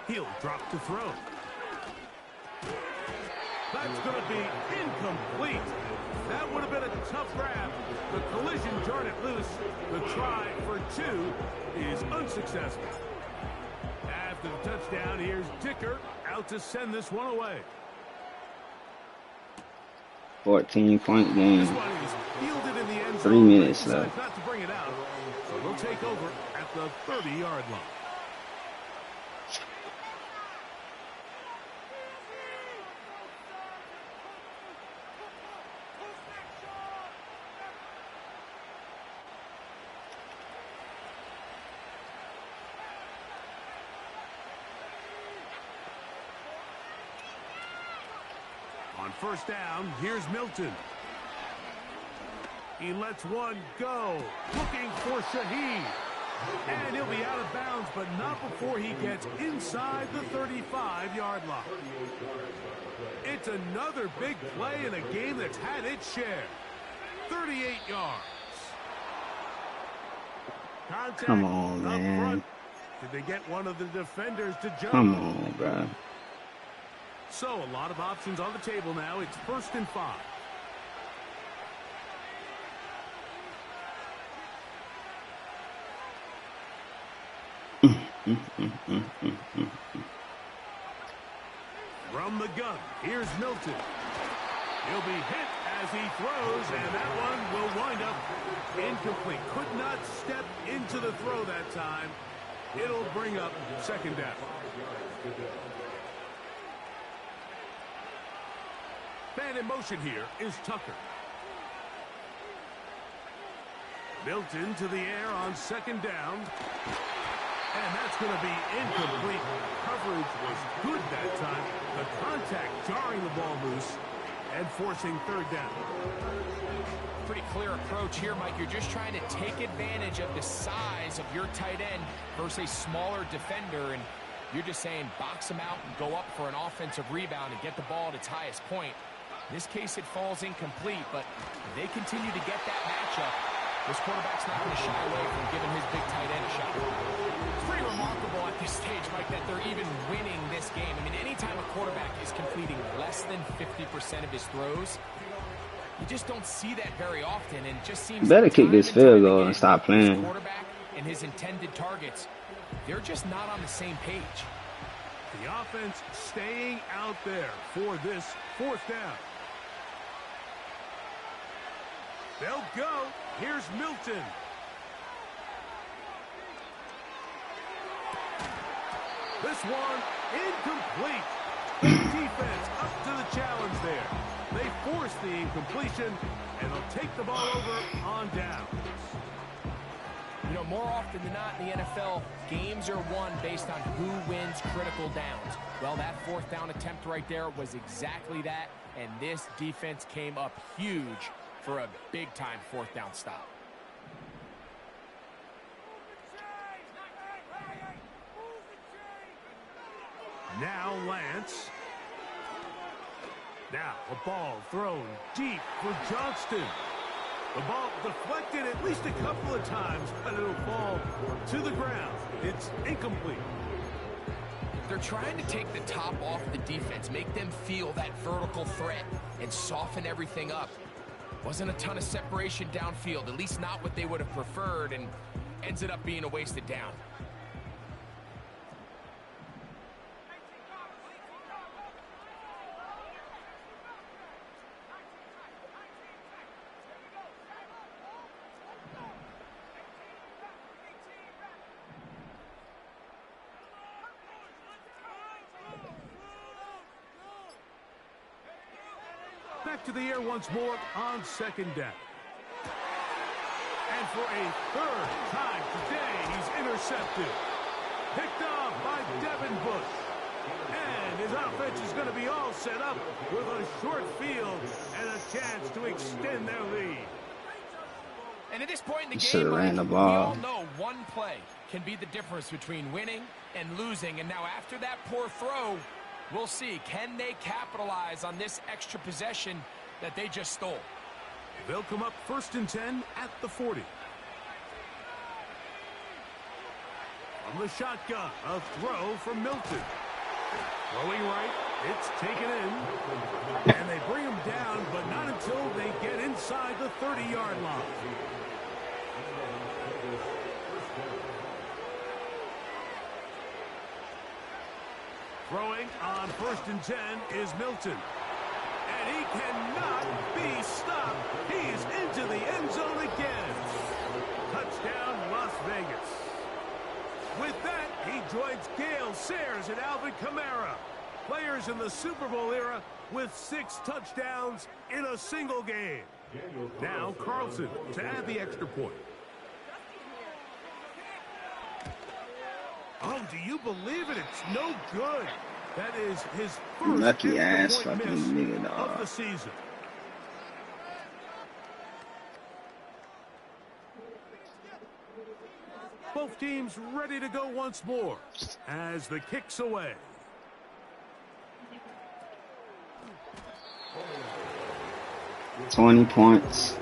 He'll drop to throw. That's going to be incomplete. That would have been a tough grab. The collision jarred it loose. The try for two is unsuccessful. After the touchdown, here's Dicker out to send this one away. 14-point game. This one is fielded in the end zone. 3 minutes left. Not to bring it out, so they'll take over at the 30-yard line. On first down, here's Milton. He lets one go, looking for Shaheed. And he'll be out of bounds, but not before he gets inside the 35-yard line. It's another big play in a game that's had its share. 38 yards. Contact. Come on, man. Front. Did they get one of the defenders to jump? Come on, bro. So, a lot of options on the table now. It's 1st and 5. From the gun, here's Milton. He'll be hit as he throws, and that one will wind up incomplete. Could not step into the throw that time. It'll bring up second down. Man in motion here is Tucker. Milton to the air on second down. And that's going to be incomplete. Coverage was good that time. The contact jarring the ball loose and forcing third down. Pretty clear approach here, Mike. You're just trying to take advantage of the size of your tight end versus a smaller defender, and you're just saying box him out and go up for an offensive rebound and get the ball at its highest point. In this case, it falls incomplete, but if they continue to get that matchup, this quarterback's not going to shy away from giving his big tight end a shot. It's pretty remarkable at this stage, Mike, that they're even winning this game. I mean, anytime a quarterback is completing less than 50% of his throws, you just don't see that very often, and it just seems Better kick this field goal and stop playing. Quarterback and his intended targets they're just not on the same page. The offense staying out there for this fourth down. They'll go. Here's Milton. This one incomplete. Defense up to the challenge there. They force the incompletion, and they'll take the ball over on downs. You know, more often than not in the NFL, games are won based on who wins critical downs. Well, that fourth down attempt right there was exactly that, and this defense came up huge for a big-time fourth down stop. Now Lance. Now a ball thrown deep for Johnston. The ball deflected at least a couple of times, but it'll fall to the ground. It's incomplete. They're trying to take the top off the defense, make them feel that vertical threat, and soften everything up. Wasn't a ton of separation downfield, at least not what they would have preferred, and ends up being a wasted down. Back to the air once more on second down. And for a third time today, he's intercepted. Picked off by Devin Bush. And his offense is going to be all set up with a short field and a chance to extend their lead. And at this point in the Should've game, ran the we ball. all know one play can be the difference between winning and losing. And now after that poor throw, we'll see, can they capitalize on this extra possession that they just stole? They'll come up 1st and 10 at the 40. From the shotgun, a throw from Milton. Throwing right, it's taken in. And they bring him down, but not until they get inside the 30-yard line. Throwing on 1st and 10 is Milton. And he cannot be stopped. He's into the end zone again. Touchdown, Las Vegas. With that, he joins Gale Sayers and Alvin Kamara, players in the Super Bowl era with 6 touchdowns in a single game. Now Carlson to add the extra point. Oh, do you believe it? It's no good. That is his first Lucky ass extra point fucking miss nigga, dog. of the season. Both teams ready to go once more as the kick's away. $20 points.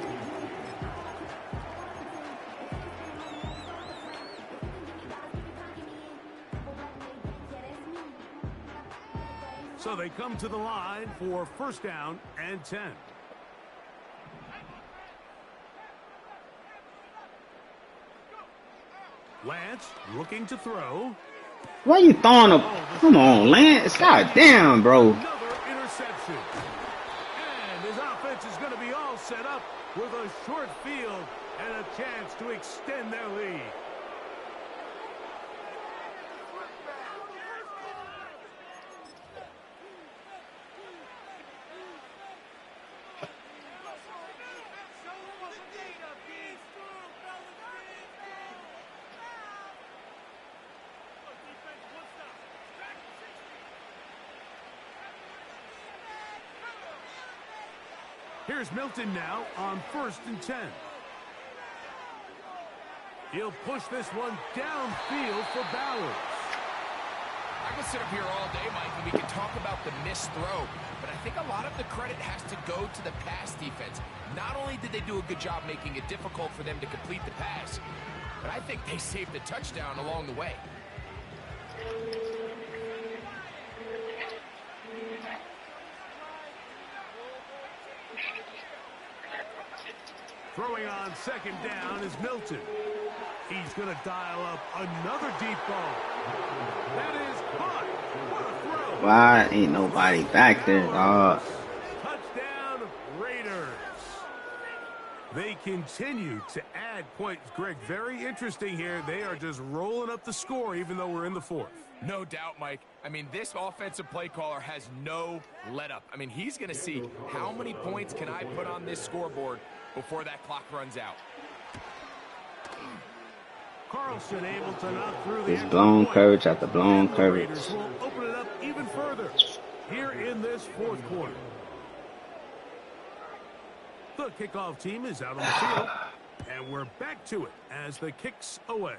So they come to the line for 1st down and 10. Lance looking to throw. Why you throwing a... Come on, Lance. God damn, bro. Another interception. And his offense is going to be all set up with a short field and a chance to extend their lead. Here's Milton now on 1st and 10. He'll push this one downfield for Bowers. I could sit up here all day, Mike, and we could talk about the missed throw, but I think a lot of the credit has to go to the pass defense. Not only did they do a good job making it difficult for them to complete the pass, but I think they saved a touchdown along the way. Throwing on 2nd down is Milton. He's going to dial up another deep ball. That is caught. What a throw. Why ain't nobody back there, dog? Touchdown, Raiders. They continue to add points, Greg. Very interesting here. They are just rolling up the score even though we're in the fourth. No doubt, Mike. I mean, this offensive play caller has no let-up. I mean, he's going to see how many points can I put on this scoreboard before that clock runs out. Carlson able to knock through This the blown coverage after blown coverage. Raiders will open it up even further here in this fourth quarter. The kickoff team is out on the field, and we're back to it as the kicks away.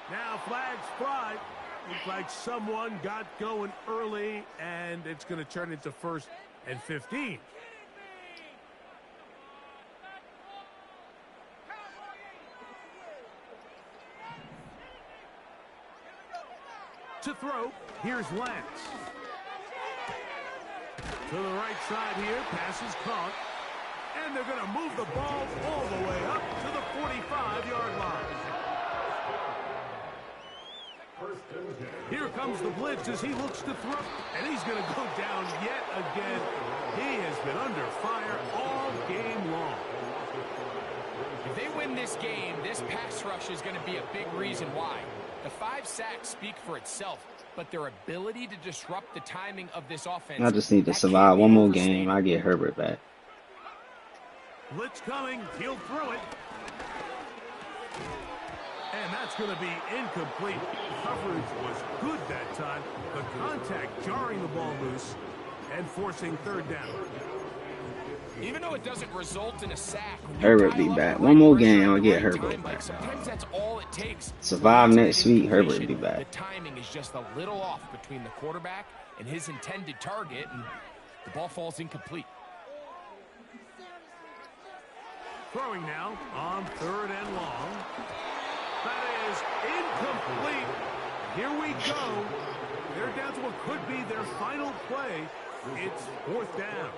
Now flags fly. Looks like someone got going early, and it's going to turn into 1st and 15. To throw, here's Lance. To the right side here, pass is caught. And they're going to move the ball all the way up to the 45-yard line. Here comes the blitz as he looks to throw, and he's going to go down yet again. He has been under fire all game long. If they win this game, this pass rush is going to be a big reason why. The 5 sacks speak for itself, but their ability to disrupt the timing of this offense. I just need to survive one more game. I get Herbert back. Blitz coming. He'll throw it. And that's going to be incomplete. Coverage was good that time. The contact jarring the ball loose and forcing 3rd down. Even though it doesn't result in a sack, Herbert be back. One more game, I'll get Herbert back. Sometimes that's all it takes. Survive next week, Herbert be back. The timing is just a little off between the quarterback and his intended target, and the ball falls incomplete. Throwing now on 3rd and long. That is incomplete. Here we go. They're down to what could be their final play. It's 4th down.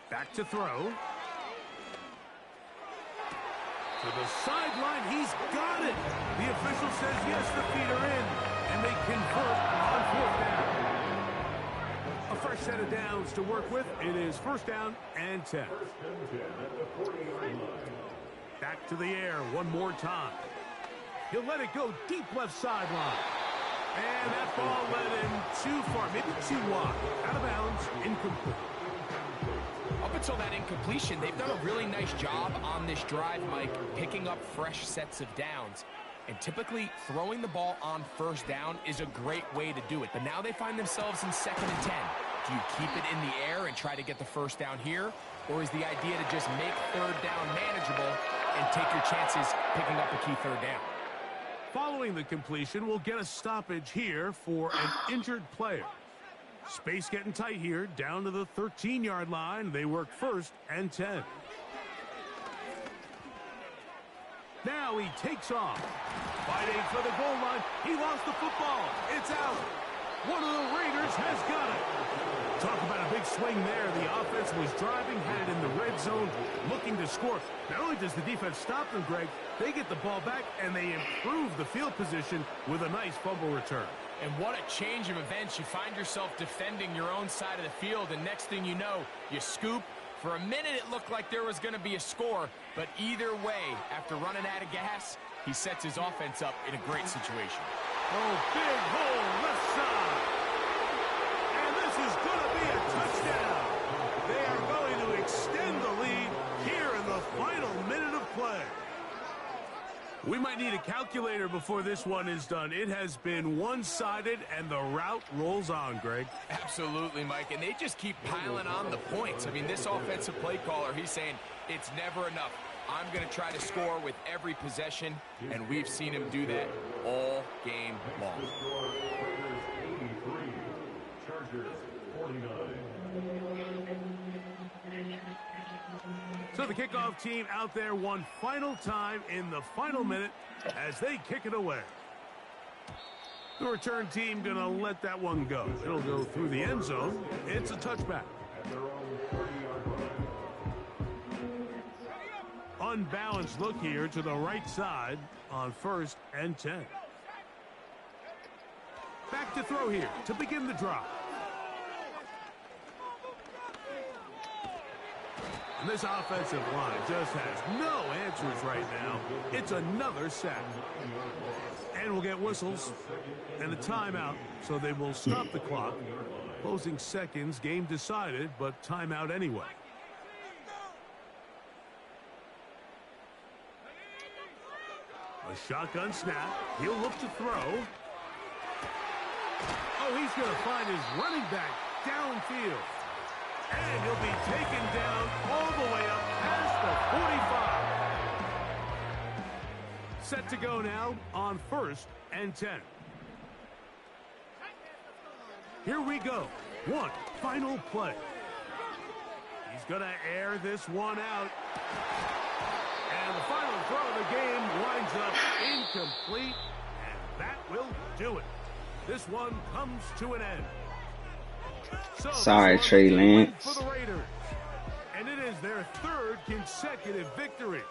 Back to throw. To the sideline, he's got it. The official says yes, the feet are in, and they convert on 4th down. A fresh set of downs to work with. It is 1st down and 10. Back to the air one more time. He'll let it go deep left sideline. And that ball led him too far, maybe too wide. Out of bounds, incomplete. Up until that incompletion, they've done a really nice job on this drive, Mike, picking up fresh sets of downs. And typically, throwing the ball on 1st down is a great way to do it. But now they find themselves in 2nd and 10. Do you keep it in the air and try to get the 1st down here? Or is the idea to just make 3rd down manageable and take your chances picking up a key 3rd down? Following the completion, we'll get a stoppage here for an injured player. Space getting tight here, down to the 13-yard line. They work 1st and 10. Now he takes off. Fighting for the goal line. He lost the football. It's out. One of the Raiders has got it. Talk about a big swing there. The offense was driving, had it in the red zone, looking to score. Not only does the defense stop them, Greg, they get the ball back, and they improve the field position with a nice fumble return. And what a change of events. You find yourself defending your own side of the field, and next thing you know, you scoop. For a minute, it looked like there was going to be a score, but either way, after running out of gas, he sets his offense up in a great situation. Oh, big hole left side. And this is going to be a touchdown. They are going to extend the lead here in the final minute of play. We might need a calculator before this one is done. It has been one-sided, and the route rolls on, Greg. Absolutely, Mike, and they just keep piling on the points. I mean, this offensive play caller, he's saying it's never enough. I'm going to try to score with every possession, and we've seen him do that all game long. Chargers 49. So the kickoff team out there one final time in the final minute as they kick it away. The return team going to let that one go. It'll go through the end zone. It's a touchback. At their own 30-yard line. Unbalanced look here to the right side on 1st and 10. Back to throw here to begin the drive. And this offensive line just has no answers right now. It's another sack. And we'll get whistles and a timeout, so they will stop the clock. Closing seconds, game decided, but timeout anyway. A shotgun snap. He'll look to throw. Oh, he's going to find his running back downfield. And he'll be taken down all the way up past the 45. Set to go now on 1st and 10. Here we go. One final play. He's going to air this one out. And the final throw of the game winds up incomplete. And that will do it. This one comes to an end. So Sorry, Trey Lance. For the Raiders. And it is their 3rd consecutive victory.